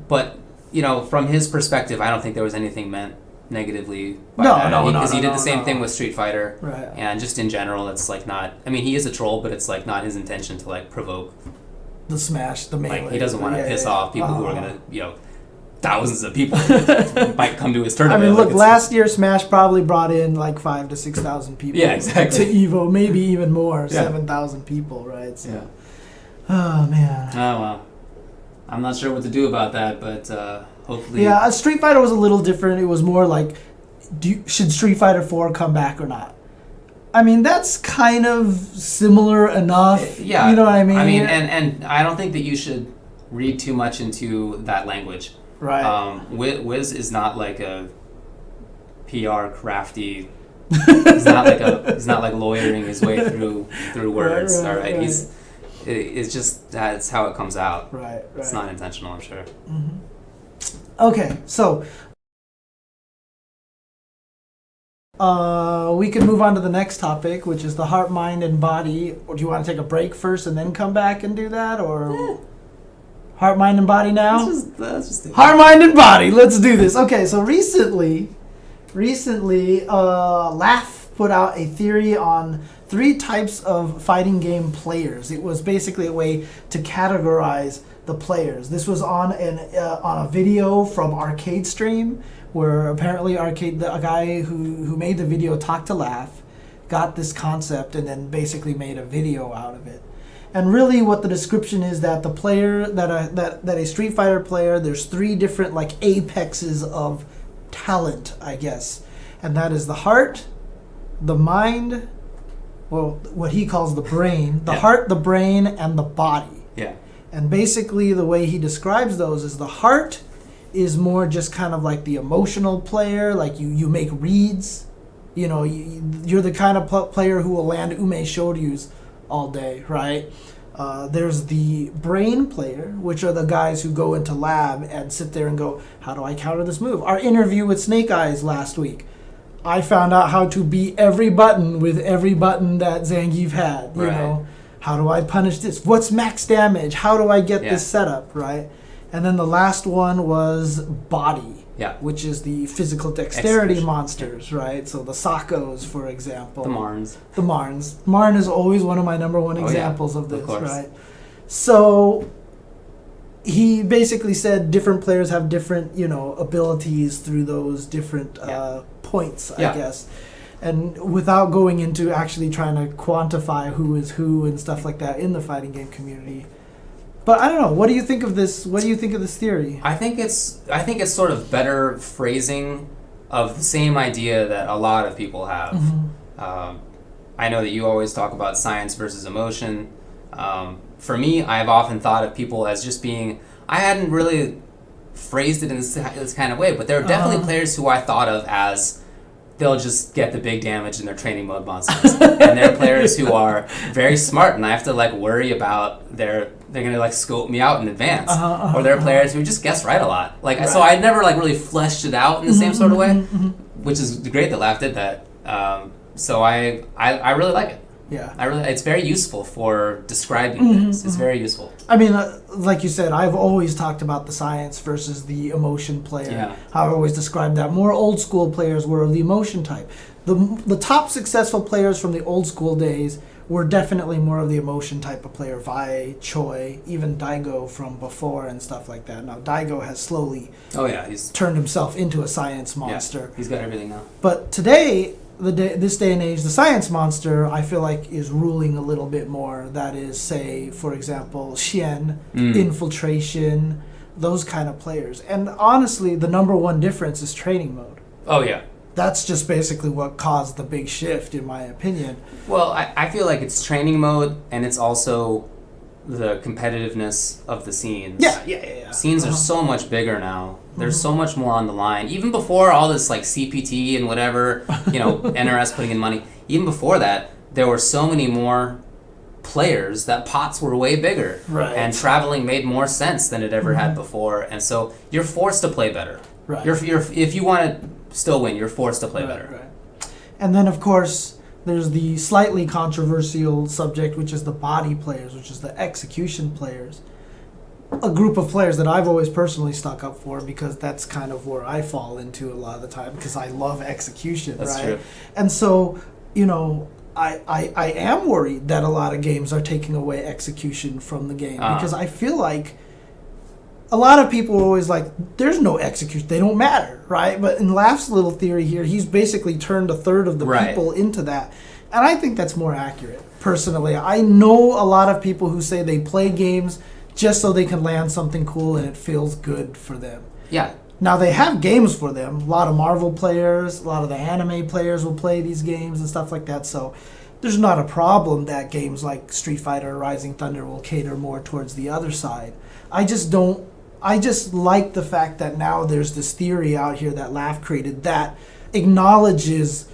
[SPEAKER 2] But, you know, from his perspective, I don't think there was anything meant negatively by that. Because he did the same thing with Street Fighter,
[SPEAKER 1] right.
[SPEAKER 2] And just in general, it's like not. I mean, he is a troll, but it's like not his intention to like provoke
[SPEAKER 1] the Smash, the Melee.
[SPEAKER 2] Like, he doesn't want to piss off people who are gonna, you know, thousands of people might come to his tournament.
[SPEAKER 1] I mean, look, last year Smash probably brought in like 5,000 to 6,000 people.
[SPEAKER 2] Yeah, exactly.
[SPEAKER 1] To Evo, maybe even more, 7,000 people, right? So.
[SPEAKER 2] Yeah.
[SPEAKER 1] Oh man.
[SPEAKER 2] Oh well. I'm not sure what to do about that, but hopefully.
[SPEAKER 1] Yeah, Street Fighter was a little different. It was more like, should Street Fighter 4 come back or not? I mean, that's kind of similar enough.
[SPEAKER 2] Yeah.
[SPEAKER 1] You know what I mean?
[SPEAKER 2] I mean, and I don't think that you should read too much into that language.
[SPEAKER 1] Right.
[SPEAKER 2] Wiz is not like a PR crafty. He's not like lawyering his way through words. Right, all right. It's just that's how it comes out.
[SPEAKER 1] Right.
[SPEAKER 2] It's not intentional, I'm sure.
[SPEAKER 1] Mm-hmm. Okay, so we can move on to the next topic, which is the heart, mind, and body. Or do you want to take a break first and then come back and do that, or? Heart, mind, and body now?
[SPEAKER 2] Let's just do it.
[SPEAKER 1] Heart, mind, and body. Let's do this. Okay, so recently, Laugh put out a theory on 3 types of fighting game players. It was basically a way to categorize the players. This was on a video from Arcade Stream, where apparently a guy who made the video, Talk to Laugh, got this concept and then basically made a video out of it. And really what the description is that the player, that a Street Fighter player, there's 3 different like apexes of talent, I guess. And that is the heart, the mind, well, what he calls the brain, the heart, the brain, and the body.
[SPEAKER 2] Yeah.
[SPEAKER 1] And basically the way he describes those is the heart is more just kind of like the emotional player, like you make reads. You know, you're the kind of player who will land ume shoryus all day, right? There's the brain player, which are the guys who go into lab and sit there and go, how do I counter this move? Our interview with Snake Eyes last week, I found out how to beat every button with every button that Zangief had, you know. How do I punish this? What's max damage? How do I get this setup, right? And then the last one was body, which is the physical dexterity monsters, right? So the Sakos, for example.
[SPEAKER 2] The Marns.
[SPEAKER 1] The Marns. Marn is always one of my number one examples of this, right? So he basically said different players have different, you know, abilities through those different points, I guess. And without going into actually trying to quantify who is who and stuff like that in the fighting game community. But I don't know. What do you think of this? What do you think of this theory?
[SPEAKER 2] I think it's sort of better phrasing of the same idea that a lot of people have. I know that you always talk about science versus emotion. For me, I've often thought of people as just being. I hadn't really phrased it in this kind of way, but there are definitely players who I thought of as. They'll just get the big damage in their training mode monsters. And they're players who are very smart, and I have to like worry about they're gonna like scope me out in advance. Or they're players who just guess right a lot. Like so I never like really fleshed it out in the same sort of way, which is great that Laugh did that. So I really like it. Yeah, it's very useful for describing things. It's very useful.
[SPEAKER 1] I mean, like you said, I've always talked about the science versus the emotion player.
[SPEAKER 2] Yeah.
[SPEAKER 1] How I've always described that. More old school players were the emotion type. The top successful players from the old school days were definitely more of the emotion type of player. Vi, Choi, even Daigo from before and stuff like that. Now Daigo has slowly
[SPEAKER 2] he's
[SPEAKER 1] turned himself into a science monster.
[SPEAKER 2] He's got everything now.
[SPEAKER 1] But today, this day and age, the science monster, I feel like, is ruling a little bit more. That is, say, for example, Xian, Infiltration, those kind of players. And honestly, the number one difference is training mode.
[SPEAKER 2] Oh, yeah.
[SPEAKER 1] That's just basically what caused the big shift, in my opinion.
[SPEAKER 2] Well, I feel like it's training mode, and it's also the competitiveness of the scenes.
[SPEAKER 1] Yeah.
[SPEAKER 2] Scenes are so much bigger now. There's so much more on the line. Even before all this like CPT and whatever, you know, NRS putting in money, even before that, there were so many more players that pots were way bigger.
[SPEAKER 1] Right.
[SPEAKER 2] And traveling made more sense than it ever had before. And so you're forced to play better.
[SPEAKER 1] Right.
[SPEAKER 2] If you want to still win, you're forced to play better.
[SPEAKER 1] Right. And then, of course, there's the slightly controversial subject, which is the body players, which is the execution players. A group of players that I've always personally stuck up for, because that's kind of where I fall into a lot of the time, because I love execution,
[SPEAKER 2] that's
[SPEAKER 1] right?
[SPEAKER 2] True.
[SPEAKER 1] And so, you know, I am worried that a lot of games are taking away execution from the game, because I feel like a lot of people are always like, there's no execution, they don't matter, right? But in Laugh's little theory here, he's basically turned a third of the people into that. And I think that's more accurate, personally. I know a lot of people who say they play games just so they can land something cool and it feels good for them.
[SPEAKER 2] Yeah.
[SPEAKER 1] Now, they have games for them. A lot of Marvel players, a lot of the anime players will play these games and stuff like that. So there's not a problem that games like Street Fighter or Rising Thunder will cater more towards the other side. I just like the fact that now there's this theory out here that Laugh created that acknowledges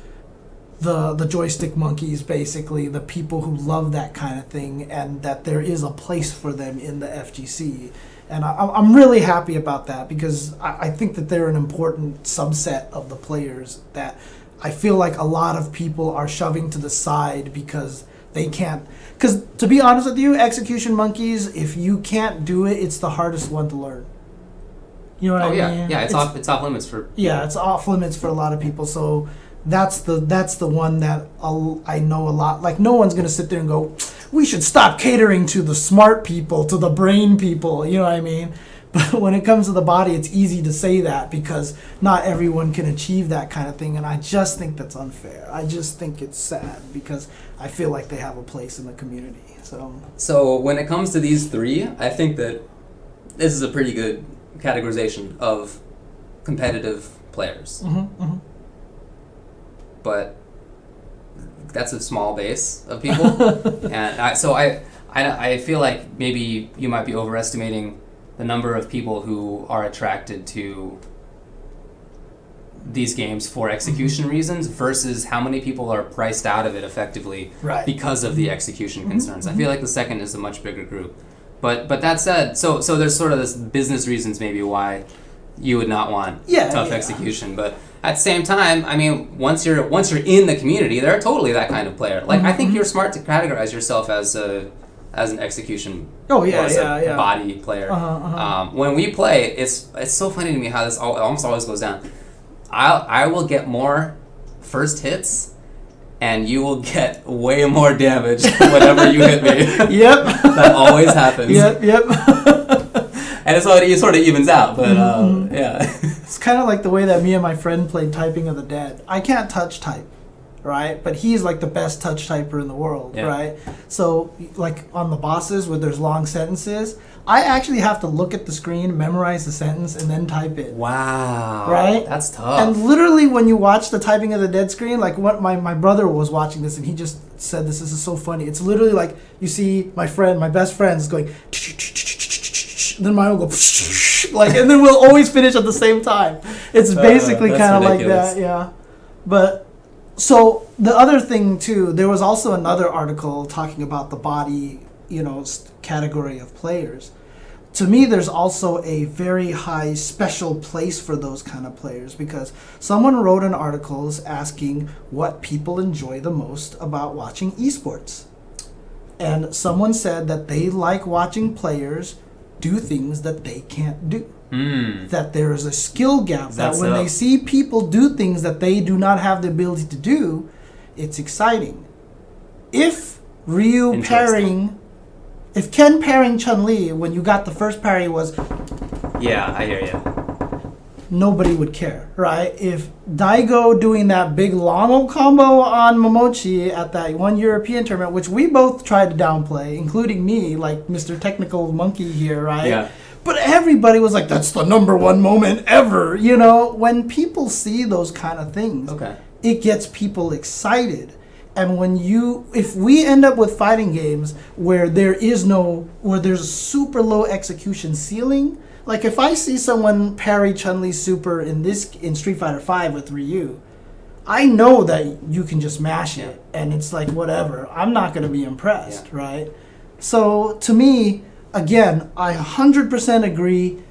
[SPEAKER 1] the joystick monkeys, basically, the people who love that kind of thing, and that there is a place for them in the FGC. And I'm really happy about that, because I think that they're an important subset of the players that I feel like a lot of people are shoving to the side because they can't. Because to be honest with you, execution monkeys, if you can't do it, it's the hardest one to learn. You know what I mean?
[SPEAKER 2] Yeah, it's off limits for.
[SPEAKER 1] Yeah, it's off limits for a lot of people. So that's the one that I know a lot. Like, no one's gonna sit there and go, we should stop catering to the smart people, to the brain people, you know what I mean? But when it comes to the body, it's easy to say that because not everyone can achieve that kind of thing. And I just think that's unfair. I just think it's sad because I feel like they have a place in the community.
[SPEAKER 2] So when it comes to these three, I think that this is a pretty good categorization of competitive players. But that's a small base of people. And I feel like maybe you might be overestimating the number of people who are attracted to these games for execution reasons versus how many people are priced out of it effectively because of the execution concerns. I feel like the second is a much bigger group. But that said, so there's sort of this business reasons maybe why you would not want tough execution. But at the same time, I mean, once you're in the community, they're totally that kind of player. Like I think you're smart to categorize yourself as an execution body player. When we play, it's so funny to me how this almost always goes down. I will get more first hits, and you will get way more damage whenever you hit me.
[SPEAKER 1] Yep.
[SPEAKER 2] That always happens.
[SPEAKER 1] Yep.
[SPEAKER 2] And it sort of evens out, but yeah.
[SPEAKER 1] It's kind of like the way that me and my friend played Typing of the Dead. I can't touch type, right? But he's like the best touch typer in the world, right? So like on the bosses where there's long sentences, I actually have to look at the screen, memorize the sentence, and then type it.
[SPEAKER 2] Wow.
[SPEAKER 1] Right?
[SPEAKER 2] That's tough.
[SPEAKER 1] And literally when you watch the Typing of the Dead screen, like what my brother was watching this and he just said this is so funny. It's literally like you see my best friend is going, then mine will go, like, and then we'll always finish at the same time. It's basically kind of like that, yeah. But so the other thing too, there was also another article talking about the body, category of players. To me, there's also a very high special place for those kind of players because someone wrote an article asking what people enjoy the most about watching esports. And someone said that they like watching players do things that they can't do. That there is a skill gap. That when they see people do things that they do not have the ability to do, it's exciting. If Ken parrying Chun-Li when you got the first parry was...
[SPEAKER 2] Yeah, I hear you.
[SPEAKER 1] Nobody would care, right? If Daigo doing that big long combo on Momochi at that one European tournament, which we both tried to downplay, including me, like Mr. Technical Monkey here, right? Yeah. But everybody was like, that's the number one moment ever, When people see those kind of things, it gets people excited. And if we end up with fighting games where there's a super low execution ceiling, like if I see someone parry Chun-Li super in Street Fighter V with Ryu, I know that you can just mash it and it's like whatever. I'm not going to be impressed, right? So to me, again, I 100% agree.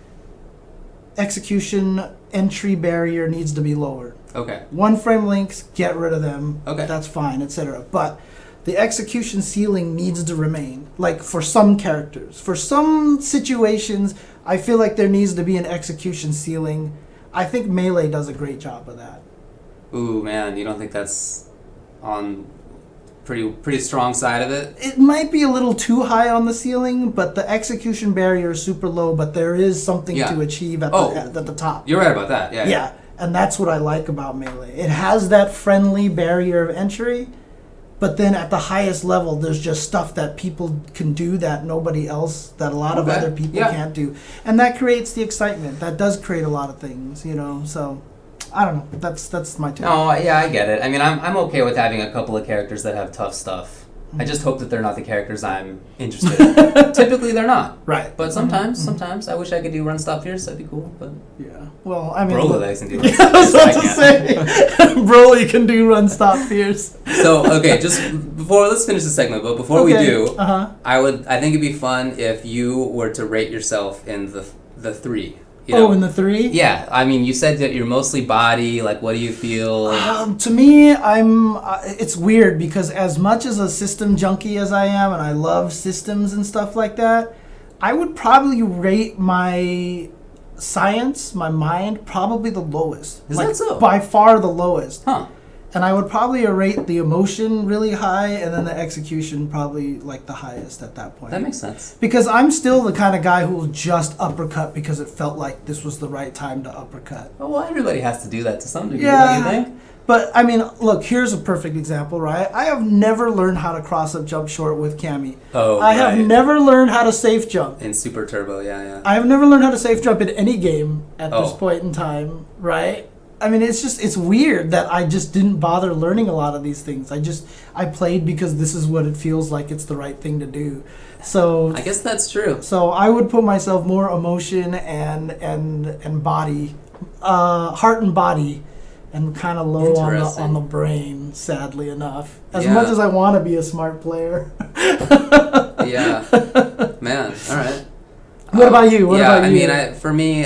[SPEAKER 1] Execution entry barrier needs to be lowered.
[SPEAKER 2] Okay.
[SPEAKER 1] One frame links, get rid of them.
[SPEAKER 2] Okay.
[SPEAKER 1] That's fine, etc. But the execution ceiling needs to remain. Like for some characters. For some situations, I feel like there needs to be an execution ceiling. I think Melee does a great job of that.
[SPEAKER 2] Ooh, man, you don't think that's on pretty strong side of it?
[SPEAKER 1] It might be a little too high on the ceiling, but the execution barrier is super low, but there is something to achieve at the top.
[SPEAKER 2] You're right about that,
[SPEAKER 1] Yeah, and that's what I like about Melee. It has that friendly barrier of entry, but then at the highest level, there's just stuff that people can do that nobody else, that a lot of other people can't do. And that creates the excitement. That does create a lot of things, so... I don't know. That's my take.
[SPEAKER 2] No, yeah, I get it. I mean, I'm okay with having a couple of characters that have tough stuff. I just hope that they're not the characters I'm interested in. Typically, they're not.
[SPEAKER 1] Right.
[SPEAKER 2] But sometimes, I wish I could do Run Stop Fierce. That'd be cool. But
[SPEAKER 1] yeah. Well, I mean,
[SPEAKER 2] Broly can do.
[SPEAKER 1] I was about to say, Broly can do Run Stop Fierce.
[SPEAKER 2] So let's finish the segment. But before we do, I think it'd be fun if you were to rate yourself in the 3.
[SPEAKER 1] In the 3?
[SPEAKER 2] Yeah, I mean, you said that you're mostly body. Like, what do you feel?
[SPEAKER 1] To me, it's weird because as much as a system junkie as I am, and I love systems and stuff like that, I would probably rate my science, my mind, probably the lowest.
[SPEAKER 2] Is that so?
[SPEAKER 1] By far the lowest.
[SPEAKER 2] Huh.
[SPEAKER 1] And I would probably rate the emotion really high, and then the execution probably like the highest at that point.
[SPEAKER 2] That makes sense.
[SPEAKER 1] Because I'm still the kind of guy who will just uppercut because it felt like this was the right time to uppercut.
[SPEAKER 2] Oh, well, everybody has to do that to some degree,
[SPEAKER 1] Yeah.
[SPEAKER 2] don't you think?
[SPEAKER 1] But, I mean, look, here's a perfect example, right? I have never learned how to cross-up jump short with Cammy.
[SPEAKER 2] Oh,
[SPEAKER 1] I have never learned how to safe jump.
[SPEAKER 2] In Super Turbo, yeah.
[SPEAKER 1] I have never learned how to safe jump in any game at this
[SPEAKER 2] Oh.
[SPEAKER 1] point in time, right? I mean, it's weird that I just didn't bother learning a lot of these things. I played because this is what it feels like it's the right thing to do. So
[SPEAKER 2] I guess that's true.
[SPEAKER 1] So I would put myself more emotion and body, heart and body, and kind of low on the brain. Sadly enough, as much as I want to be a smart player.
[SPEAKER 2] Yeah, man. All right.
[SPEAKER 1] What about you? What about you?
[SPEAKER 2] I mean, for me,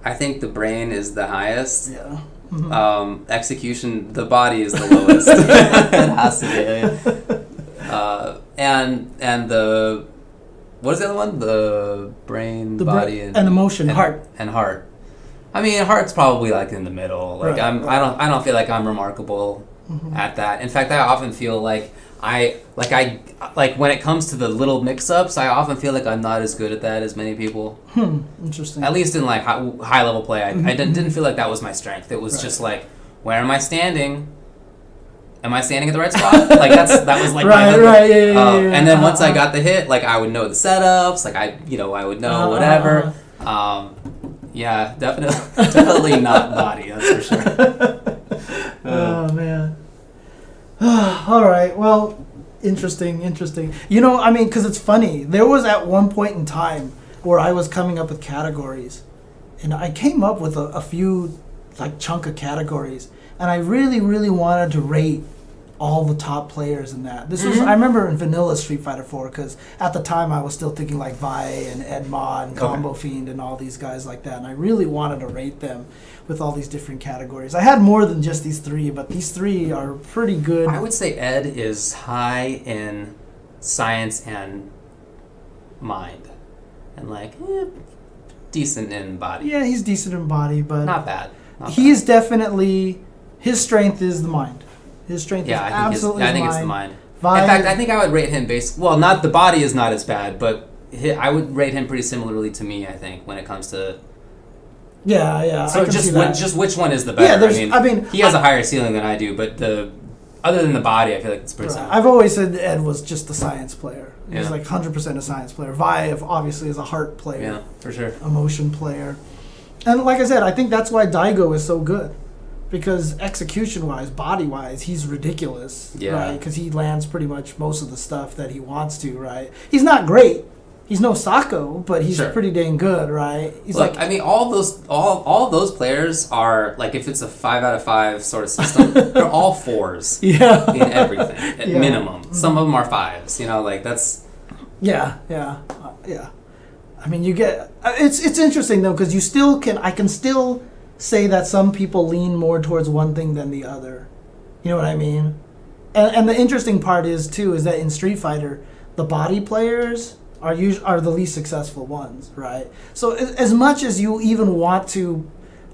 [SPEAKER 2] I think the brain is the highest.
[SPEAKER 1] Yeah. Mm-hmm.
[SPEAKER 2] Execution, the body is the lowest. It has to be. And the what is the other one? The brain, body, and
[SPEAKER 1] emotion, heart.
[SPEAKER 2] And heart. I mean, heart's probably like in the middle. Like I don't feel like I'm remarkable at that. In fact, I often feel like I when it comes to the little mix-ups, I often feel like I'm not as good at that as many people.
[SPEAKER 1] Interesting.
[SPEAKER 2] At least in like high level play, I didn't feel like that was my strength. It was just like, where am I standing? Am I standing at the right spot? Like that was like
[SPEAKER 1] yeah.
[SPEAKER 2] And then once I got the hit, like I would know the setups, like I would know whatever. Yeah, definitely not body. That's for sure.
[SPEAKER 1] Oh man. All right. Well, interesting. You know, I mean, because it's funny. There was at one point in time where I was coming up with categories, and I came up with a few like chunk of categories, and I really, really wanted to rate all the top players in that. This was I remember in vanilla Street Fighter 4 because at the time I was still thinking like Vi and Edma and Combo Fiend and all these guys like that, and I really wanted to rate them with all these different categories. I had more than just these three, but these three are pretty good.
[SPEAKER 2] I would say Ed is high in science and mind, and like decent in body.
[SPEAKER 1] Yeah, he's decent in body, but
[SPEAKER 2] not bad.
[SPEAKER 1] He's definitely, his strength is the mind. His strength is absolutely
[SPEAKER 2] I think it's the mind. In fact, I think I would rate him not the body is not as bad, but I would rate him pretty similarly to me, I think, when it comes to...
[SPEAKER 1] Yeah.
[SPEAKER 2] So just which one is the better? I mean, he has a higher ceiling than I do, but other than the body, I feel like it's pretty similar.
[SPEAKER 1] I've always said Ed was just a science player. He's like 100% a science player. Vi, obviously, is a heart player.
[SPEAKER 2] Yeah, for sure.
[SPEAKER 1] Emotion player. And like I said, I think that's why Daigo is so good. Because execution-wise, body-wise, he's ridiculous, right? Because he lands pretty much most of the stuff that he wants to, right? He's not great. He's no Sako, but he's pretty dang good, right?
[SPEAKER 2] I mean, all of those players are like, if it's a 5 out of 5 sort of system, they're all 4s.
[SPEAKER 1] Yeah.
[SPEAKER 2] In everything at minimum. Mm-hmm. Some of them are 5s. You know, like that's.
[SPEAKER 1] Yeah. I mean, you get it's interesting though because I can still say that some people lean more towards one thing than the other. You know what I mean? And the interesting part is that in Street Fighter, the body players are the least successful ones, right? So as much as you even want to,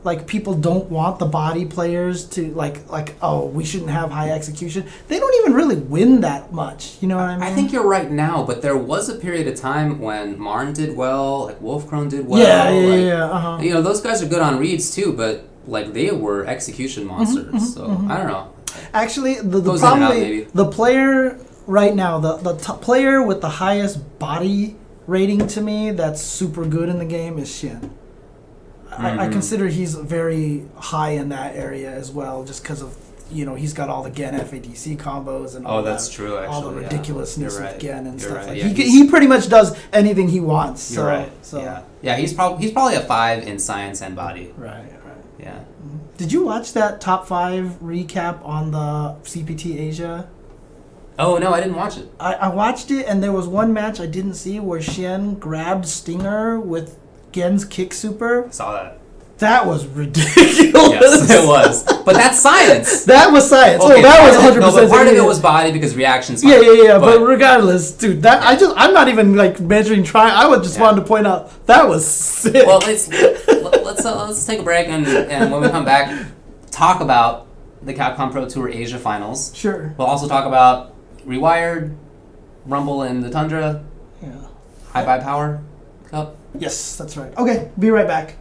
[SPEAKER 1] like, people don't want the body players to like oh, we shouldn't have high execution. They don't even really win that much. You know what I mean?
[SPEAKER 2] I think you're right now, but there was a period of time when Marn did well, like Wolfkrone did well.
[SPEAKER 1] Yeah.
[SPEAKER 2] You know, those guys are good on reads too, but like they were execution monsters. I don't know.
[SPEAKER 1] Actually, the player right now, the player with the highest body rating to me that's super good in the game is Shin. I consider he's very high in that area as well, just because of, you know, he's got all the Gen FADC combos and all
[SPEAKER 2] that's true, actually,
[SPEAKER 1] all the ridiculousness of Gen and stuff.
[SPEAKER 2] Right.
[SPEAKER 1] Like he pretty much does anything he wants.
[SPEAKER 2] You're right. So he's probably a 5 in science and body.
[SPEAKER 1] Right.
[SPEAKER 2] Yeah.
[SPEAKER 1] Did you watch that top 5 recap on the CPT Asia?
[SPEAKER 2] Oh no, I didn't watch it.
[SPEAKER 1] I watched it, and there was one match I didn't see where Shen grabbed Stinger with Gen's kick super.
[SPEAKER 2] I saw that.
[SPEAKER 1] That was ridiculous.
[SPEAKER 2] Yes, it was. But that's science.
[SPEAKER 1] That was science.
[SPEAKER 2] Okay,
[SPEAKER 1] that was 100%.
[SPEAKER 2] No, but part of it was body because reactions.
[SPEAKER 1] Yeah. But regardless, dude, I'm not even like measuring trying. I would just wanted to point out that was sick.
[SPEAKER 2] Well, let's take a break and when we come back, talk about the Capcom Pro Tour Asia Finals.
[SPEAKER 1] Sure.
[SPEAKER 2] We'll also talk about Rewired, Rumble in the Tundra,
[SPEAKER 1] Yeah.
[SPEAKER 2] iBuyPower Cup.
[SPEAKER 1] Yes, that's right. Okay, be right back.